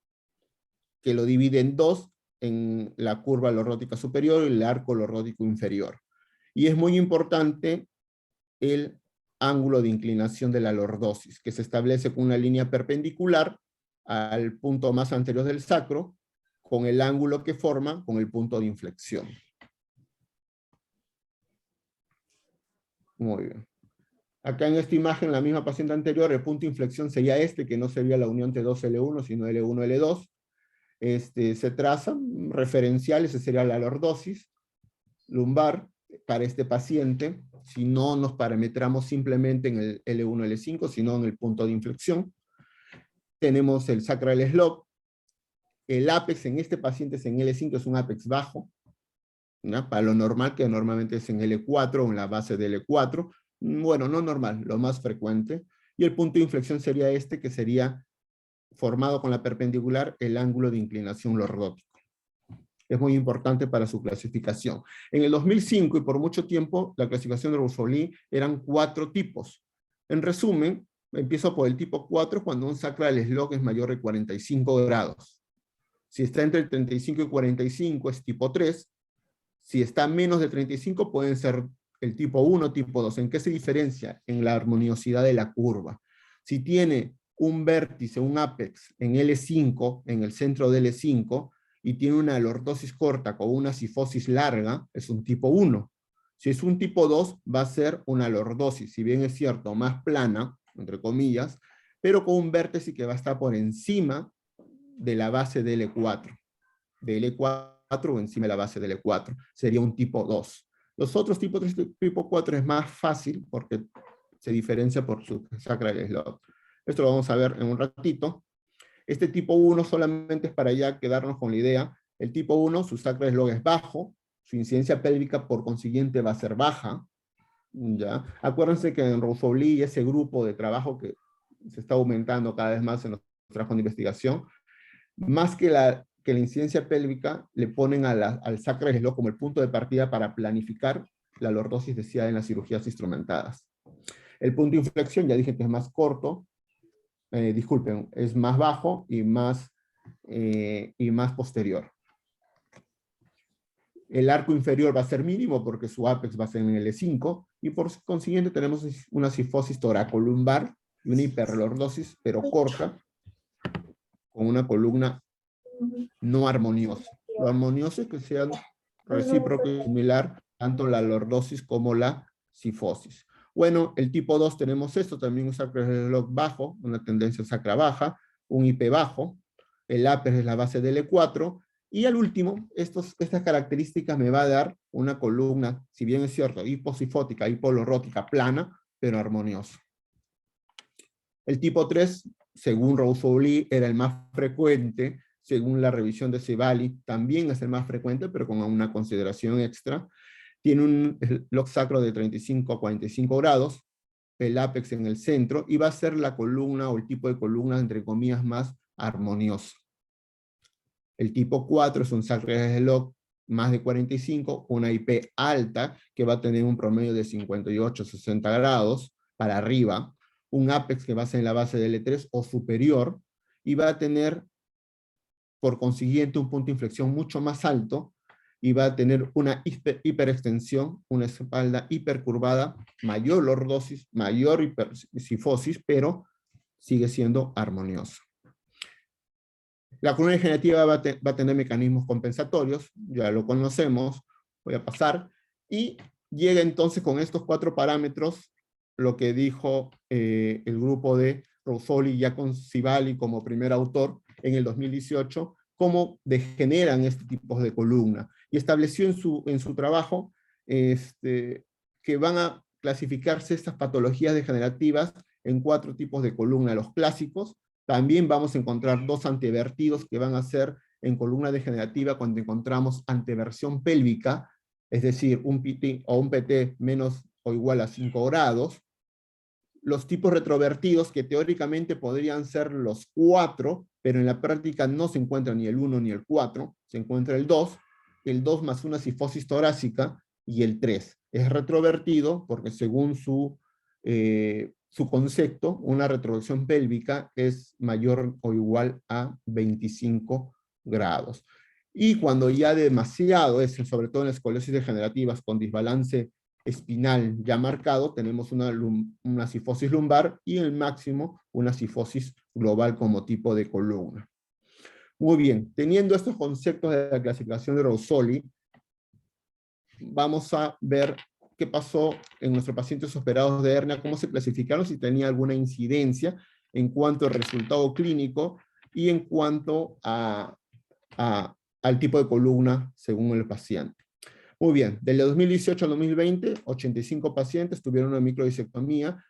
que lo divide en dos, en la curva lorrótica superior y el arco lorrótico inferior. Y es muy importante el ángulo de inclinación de la lordosis, que se establece con una línea perpendicular al punto más anterior del sacro, con el ángulo que forma con el punto de inflexión. Muy bien. Acá en esta imagen, la misma paciente anterior, el punto de inflexión sería este, que no sería la unión T2-L1, sino L1-L2. Se trazan referenciales, esa sería la lordosis lumbar para este paciente, si no nos parametramos simplemente en el L1-L5, sino en el punto de inflexión. Tenemos el sacral slop. El apex en este paciente es en L5, es un apex bajo, ¿no? Para lo normal, que normalmente es en L4 o en la base de L4. Bueno, no normal, lo más frecuente. Y el punto de inflexión sería este, que sería formado con la perpendicular el ángulo de inclinación lordótico. Es muy importante para su clasificación. En el 2005, y por mucho tiempo, la clasificación de Ruffoli eran 4 tipos. En resumen, empiezo por el tipo 4, cuando un sacral slop es mayor de 45 grados. Si está entre el 35 y 45 es tipo 3. Si está menos de 35 pueden ser el tipo 1, tipo 2. ¿En qué se diferencia? En la armoniosidad de la curva. Si tiene un vértice, un apex en L5, en el centro de L5, y tiene una lordosis corta con una sifosis larga, es un tipo 1. Si es un tipo 2, va a ser una lordosis, si bien es cierto, más plana, entre comillas, pero con un vértice que va a estar por encima de la base de L4. De L4 o encima de la base de L4. Sería un tipo 2. Los otros tipos 3 y tipo 4 es más fácil porque se diferencia por su sacral slop. Esto lo vamos a ver en un ratito. Este tipo 1 solamente es para ya quedarnos con la idea. El tipo 1, su sacral slop es bajo, su incidencia pélvica por consiguiente va a ser baja. ¿Ya? Acuérdense que en Ruffoli, ese grupo de trabajo que se está aumentando cada vez más en los trabajos de investigación, más que la incidencia pélvica, le ponen al sacral slop como el punto de partida para planificar la lordosis deseada en las cirugías instrumentadas. El punto de inflexión, ya dije que es más corto, disculpen, es más bajo y más posterior. El arco inferior va a ser mínimo porque su ápex va a ser en L5 y por consiguiente tenemos una cifosis toracolumbar y una hiperlordosis, pero corta, con una columna no armoniosa. Lo armonioso es que sean recíproco y similar tanto la lordosis como la cifosis. Bueno, el tipo 2 tenemos esto, también un sacro log bajo, una tendencia sacra baja, un IP bajo, el ápex es la base del E4, y al último, estas características me va a dar una columna, si bien es cierto, hiposifótica, hipolorrótica, plana, pero armoniosa. El tipo 3, según Roussoli, era el más frecuente, según la revisión de Cebali, también es el más frecuente, pero con una consideración extra. Tiene un log sacro de 35 a 45 grados, el ápex en el centro, y va a ser la columna o el tipo de columna, entre comillas, más armonioso. El tipo 4 es un sacro log más de 45, una IP alta, que va a tener un promedio de 58 a 60 grados para arriba, un ápex que va a ser en la base del E3 o superior, y va a tener, por consiguiente, un punto de inflexión mucho más alto, y va a tener una hiperextensión, una espalda hipercurvada, mayor lordosis, mayor hipercifosis, pero sigue siendo armoniosa. La columna degenerativa va a tener mecanismos compensatorios, ya lo conocemos, voy a pasar, y llega entonces con estos 4 parámetros, lo que dijo el grupo de Roussoli, ya con Cebali como primer autor, en el 2018, cómo degeneran este tipo de columna. Y estableció en su trabajo que van a clasificarse estas patologías degenerativas en 4 tipos de columna, los clásicos. También vamos a encontrar 2 antevertidos que van a ser en columna degenerativa cuando encontramos anteversión pélvica, es decir, un PT o un PT menos o igual a 5 grados. Los tipos retrovertidos, que teóricamente podrían ser los 4, pero en la práctica no se encuentra ni el 1 ni el 4, se encuentra el 2 más una cifosis torácica, y el 3. Es retrovertido porque según su concepto, una retroversión pélvica es mayor o igual a 25 grados. Y cuando ya demasiado es, sobre todo en escoliosis degenerativas con desbalance espinal ya marcado, tenemos una cifosis lumbar y el máximo una cifosis global como tipo de columna. Muy bien, teniendo estos conceptos de la clasificación de Roussoli, vamos a ver qué pasó en nuestros pacientes operados de hernia, cómo se clasificaron, si tenía alguna incidencia en cuanto al resultado clínico y en cuanto al tipo de columna según el paciente. Muy bien, del 2018 al 2020, 85 pacientes tuvieron una microdisectomía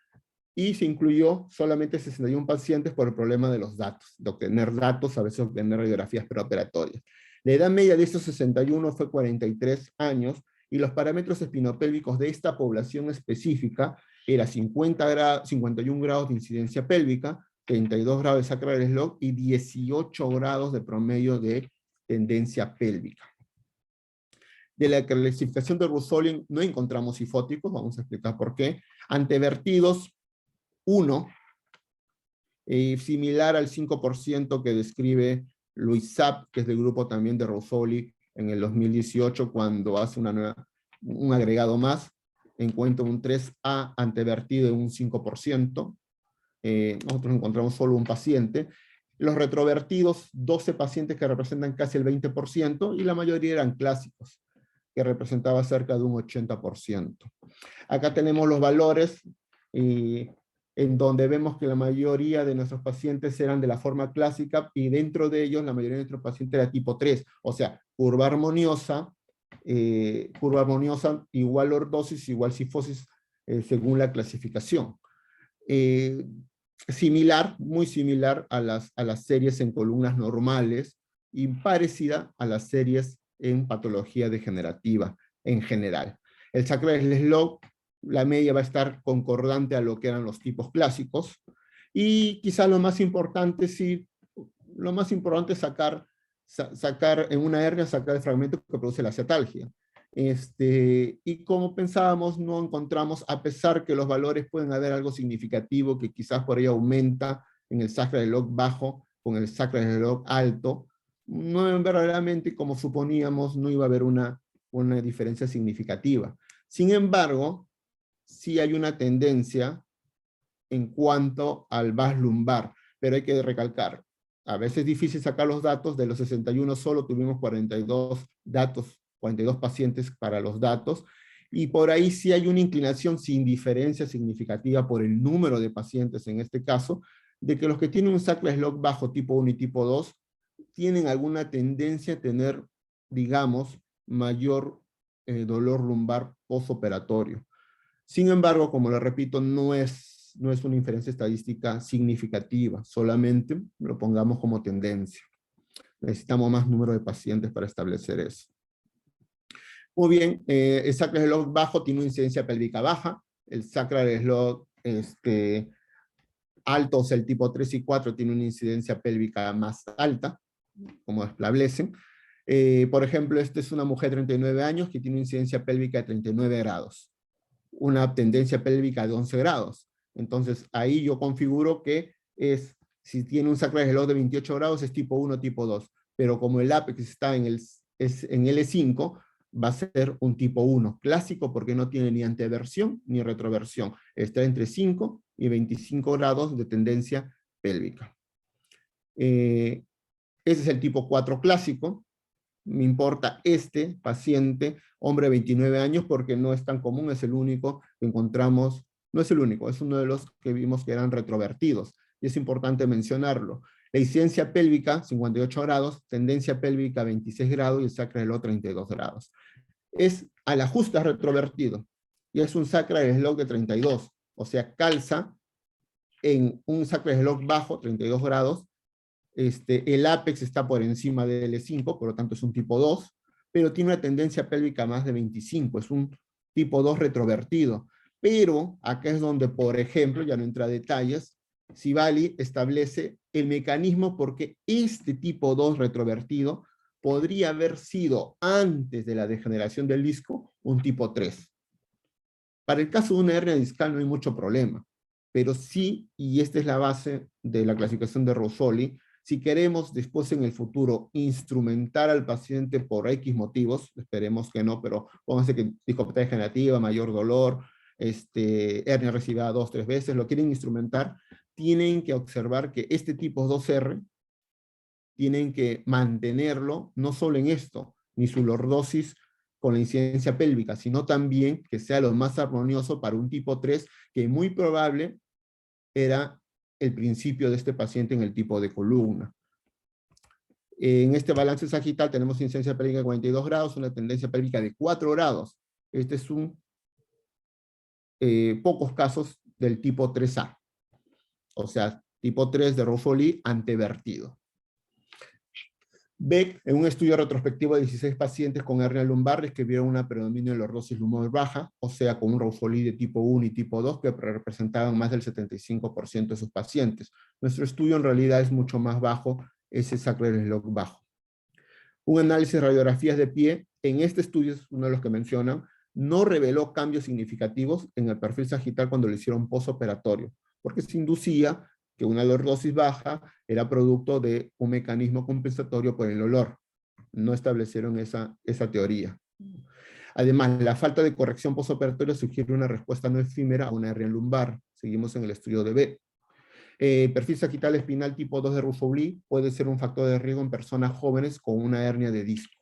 y se incluyó solamente 61 pacientes por el problema de los datos, de obtener datos, a veces obtener radiografías preoperatorias. La edad media de estos 61 fue 43 años y los parámetros espinopélvicos de esta población específica era 51 grados de incidencia pélvica, 32 grados de sacral log y 18 grados de promedio de tendencia pélvica. De la clasificación de Roussoli no encontramos cifóticos, vamos a explicar por qué. Antevertidos, 1, similar al 5% que describe Luis Sapp, que es del grupo también de Roussoli, en el 2018, cuando hace un agregado más, encuentra un 3A antevertido de un 5%. Nosotros encontramos solo un paciente. Los retrovertidos, 12 pacientes que representan casi el 20%, y la mayoría eran clásicos, que representaba cerca de un 80%. Acá tenemos los valores, en donde vemos que la mayoría de nuestros pacientes eran de la forma clásica, y dentro de ellos la mayoría de nuestros pacientes era tipo 3, o sea, curva armoniosa igual lordosis, igual cifosis, según la clasificación. Muy similar a las series en columnas normales, y parecida a las series en patología degenerativa en general. El sacral log, la media va a estar concordante a lo que eran los tipos clásicos, y quizá lo más importante es sacar en una hernia, sacar el fragmento que produce la cetalgia. Y como pensábamos, no encontramos, a pesar que los valores pueden haber algo significativo, que quizás por ahí aumenta en el sacral log bajo con el sacral log alto, no verdaderamente, como suponíamos, no iba a haber una una diferencia significativa. Sin embargo, sí hay una tendencia en cuanto al VAS lumbar, pero hay que recalcar, a veces es difícil sacar los datos, de los 61 solo tuvimos 42 datos, 42 pacientes para los datos, y por ahí sí hay una inclinación sin diferencia significativa por el número de pacientes en este caso, de que los que tienen un Sacral Slough bajo tipo 1 y tipo 2 tienen alguna tendencia a tener, digamos, mayor dolor lumbar postoperatorio. Sin embargo, como lo repito, no es una inferencia estadística significativa, solamente lo pongamos como tendencia. Necesitamos más número de pacientes para establecer eso. Muy bien, el Sacral Slough bajo tiene una incidencia pélvica baja, el Sacral Slough alto, o sea, el tipo 3 y 4 tiene una incidencia pélvica más alta, como establecen. Por ejemplo, esta es una mujer de 39 años que tiene una incidencia pélvica de 39 grados, una tendencia pélvica de 11 grados. Entonces, ahí yo configuro que si tiene un Sacral Slough de 28 grados, es tipo 1, tipo 2. Pero como el ápex está en L5, va a ser un tipo 1, clásico porque no tiene ni anteversión ni retroversión. Está entre 5 y 25 grados de tendencia pélvica. Ese es el tipo 4 clásico. Me importa este paciente, hombre de 29 años, porque no es tan común, es el único que encontramos, no es el único, es uno de los que vimos que eran retrovertidos, y es importante mencionarlo. La incidencia pélvica, 58 grados, tendencia pélvica 26 grados y el Sacral Slough 32 grados. Es a la justa retrovertido, y es un Sacral Slough de 32, o sea, calza en un Sacral Slough bajo, 32 grados, el ápex está por encima del L5, por lo tanto es un tipo 2, pero tiene una tendencia pélvica más de 25, es un tipo 2 retrovertido. Pero acá es donde, por ejemplo, ya no entra a detalles, Cibali establece el mecanismo porque este tipo 2 retrovertido podría haber sido, antes de la degeneración del disco, un tipo 3. Para el caso de una hernia discal no hay mucho problema, pero sí, y esta es la base de la clasificación de Ruffoli, si queremos después en el futuro instrumentar al paciente por X motivos, esperemos que no, pero pónganse que discapacidad degenerativa, mayor dolor, hernia recibida 2 o 3 veces, lo quieren instrumentar, tienen que observar que este tipo 2R tienen que mantenerlo no solo en esto, ni su lordosis con la incidencia pélvica, sino también que sea lo más armonioso para un tipo 3, que muy probable era el principio de este paciente en el tipo de columna. En este balance sagital tenemos incidencia pélvica de 42 grados, una tendencia pélvica de 4 grados. Este es pocos casos del tipo 3A. O sea, tipo 3 de Ruffoli antevertido. Beck, en un estudio retrospectivo de 16 pacientes con hernia lumbar, que vieron una predominio de lordosis lumbar baja, o sea, con un Ruffoli de tipo 1 y tipo 2, que representaban más del 75% de sus pacientes. Nuestro estudio en realidad es mucho más bajo, ese Sacral Slough bajo. Un análisis de radiografías de pie, en este estudio, es uno de los que mencionan, no reveló cambios significativos en el perfil sagital cuando lo hicieron postoperatorio, porque se inducía que una lordosis baja era producto de un mecanismo compensatorio por el olor. No establecieron esa teoría. Además, la falta de corrección postoperatoria sugiere una respuesta no efímera a una hernia lumbar. Seguimos en el estudio de B. Perfil sagital espinal tipo 2 de Ruffoli puede ser un factor de riesgo en personas jóvenes con una hernia de disco.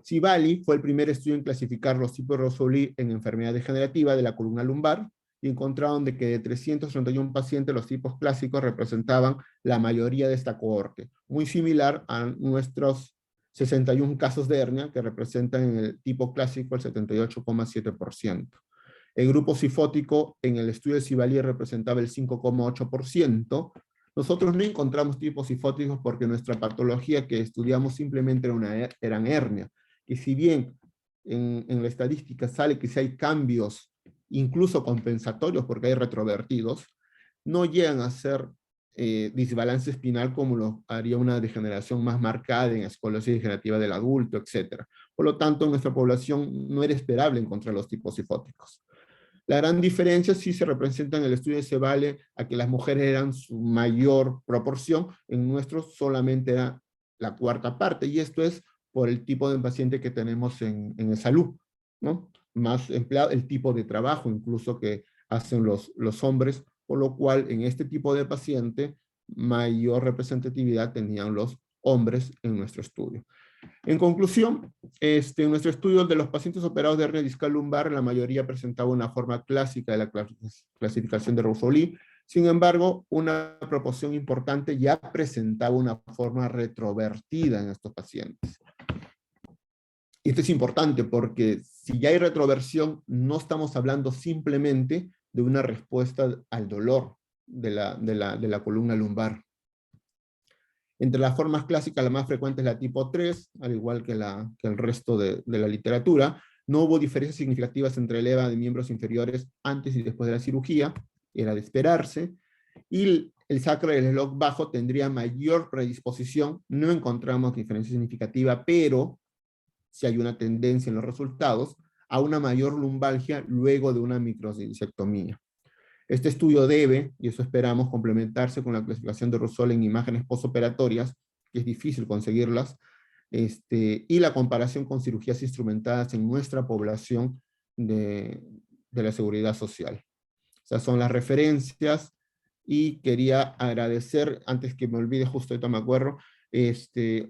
Cibali fue el primer estudio en clasificar los tipos de Ruffoli en enfermedad degenerativa de la columna lumbar, y encontraron de que de 331 pacientes los tipos clásicos representaban la mayoría de esta cohorte, muy similar a nuestros 61 casos de hernia que representan en el tipo clásico el 78,7%. El grupo cifótico en el estudio de Cibali representaba el 5,8%. Nosotros no encontramos tipos cifóticos porque nuestra patología que estudiamos simplemente eran hernia, y si bien en la estadística sale que si hay cambios incluso compensatorios porque hay retrovertidos, no llegan a ser disbalance espinal como lo haría una degeneración más marcada en esclerosis degenerativa del adulto, etc. Por lo tanto, en nuestra población no era esperable encontrar los tipos cifóticos. La gran diferencia sí se representa en el estudio de Cibali a que las mujeres eran su mayor proporción, en nuestros solamente era la cuarta parte, y esto es por el tipo de paciente que tenemos en el salud, ¿no? Más empleado, el tipo de trabajo incluso que hacen los hombres, por lo cual en este tipo de paciente mayor representatividad tenían los hombres en nuestro estudio. En conclusión, en nuestro estudio de los pacientes operados de hernia discal lumbar, la mayoría presentaba una forma clásica de la clasificación de Rosoli. Sin embargo, una proporción importante ya presentaba una forma retrovertida en estos pacientes. Y esto es importante porque si ya hay retroversión, no estamos hablando simplemente de una respuesta al dolor de la columna lumbar. Entre las formas clásicas, la más frecuente es la tipo 3, al igual que el resto de la literatura. No hubo diferencias significativas entre el EVA de miembros inferiores antes y después de la cirugía, era de esperarse. Y el sacro y el slog bajo tendría mayor predisposición, no encontramos diferencia significativa, pero si hay una tendencia en los resultados a una mayor lumbalgia luego de una microdisectomía. Este estudio debe, y eso esperamos, complementarse con la clasificación de Russell en imágenes postoperatorias, que es difícil conseguirlas, y la comparación con cirugías instrumentadas en nuestra población de la seguridad social. Esas son las referencias, y quería agradecer, antes que me olvide, justo ahorita me acuerdo,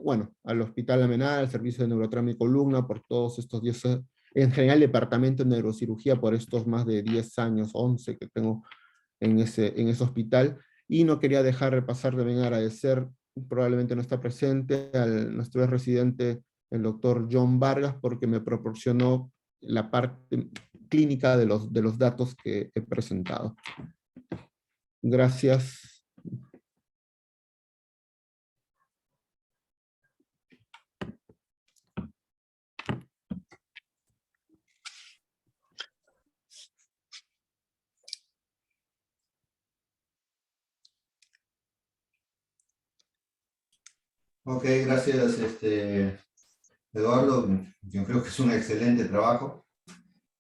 bueno, al Hospital Amenada, al Servicio de Neurotrauma y Columna, por todos estos 10 años, en general el Departamento de Neurocirugía, por estos más de 10 años, 11 que tengo en ese hospital, y no quería dejar de pasar, también agradecer, probablemente no está presente, al nuestro residente, el doctor John Vargas, porque me proporcionó la parte clínica de los datos que he presentado. Gracias. Ok, gracias, Eduardo. Yo creo que es un excelente trabajo.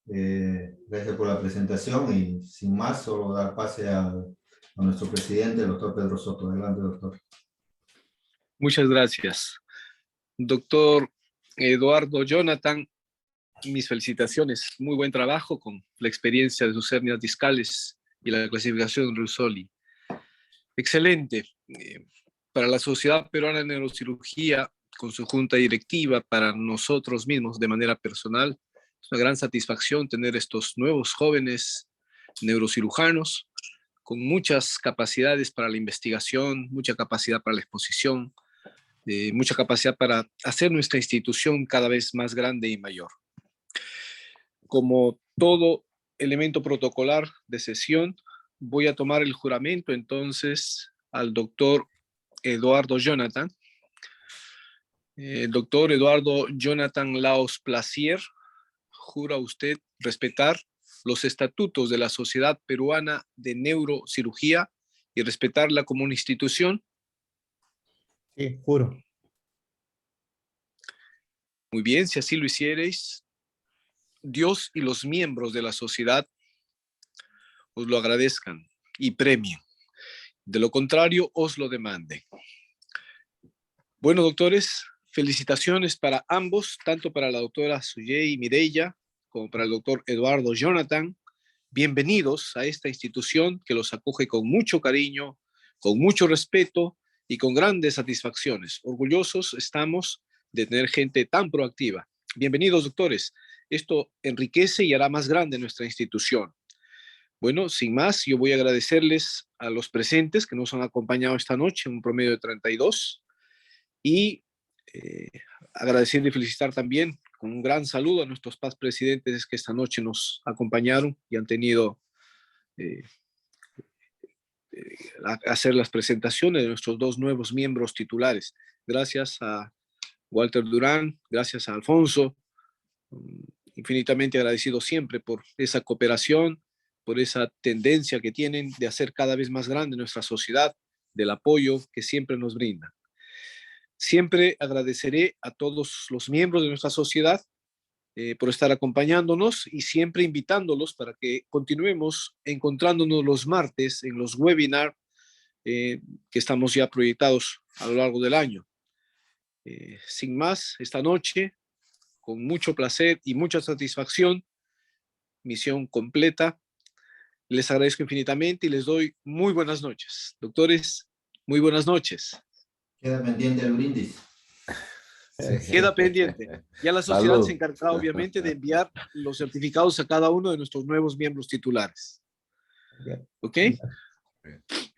Gracias por la presentación y sin más, solo dar pase a nuestro presidente, el doctor Pedro Soto. Adelante, doctor. Muchas gracias. Doctor Eduardo Jonathan, mis felicitaciones. Muy buen trabajo con la experiencia de sus hernias discales y la clasificación de Russoli. Excelente. Para la Sociedad Peruana de Neurocirugía, con su junta directiva, para nosotros mismos de manera personal, es una gran satisfacción tener estos nuevos jóvenes neurocirujanos con muchas capacidades para la investigación, mucha capacidad para la exposición, mucha capacidad para hacer nuestra institución cada vez más grande y mayor. Como todo elemento protocolar de sesión, voy a tomar el juramento entonces al doctor Eduardo Jonathan. El doctor Eduardo Jonathan Laos Placier, ¿jura usted respetar los estatutos de la Sociedad Peruana de Neurocirugía y respetarla como una institución? Sí, juro. Muy bien, si así lo hiciereis, Dios y los miembros de la sociedad os lo agradezcan y premien. De lo contrario, os lo demanden. Bueno, doctores, felicitaciones para ambos, tanto para la doctora Suyei Mireya como para el doctor Eduardo Jonathan. Bienvenidos a esta institución que los acoge con mucho cariño, con mucho respeto y con grandes satisfacciones. Orgullosos estamos de tener gente tan proactiva. Bienvenidos, doctores. Esto enriquece y hará más grande nuestra institución. Bueno, sin más, yo voy a agradecerles a los presentes que nos han acompañado esta noche, un promedio de 32, y agradecer y felicitar también con un gran saludo a nuestros paz presidentes que esta noche nos acompañaron y han tenido hacer las presentaciones de nuestros dos nuevos miembros titulares. Gracias a Walter Durán, gracias a Alfonso, infinitamente agradecido siempre por esa cooperación, por esa tendencia que tienen de hacer cada vez más grande nuestra sociedad, del apoyo que siempre nos brindan. Siempre agradeceré a todos los miembros de nuestra sociedad por estar acompañándonos y siempre invitándolos para que continuemos encontrándonos los martes en los webinars que estamos ya proyectados a lo largo del año. Sin más, esta noche, con mucho placer y mucha satisfacción, misión completa. Les agradezco infinitamente y les doy muy buenas noches. Doctores, muy buenas noches. Queda pendiente el brindis. Queda pendiente. Ya la sociedad Salud. se encargará, obviamente, de enviar los certificados a cada uno de nuestros nuevos miembros titulares. ¿Ok?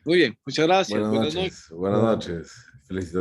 Muy bien, muchas gracias. Buenas noches. Buenas noches. Felicitaciones.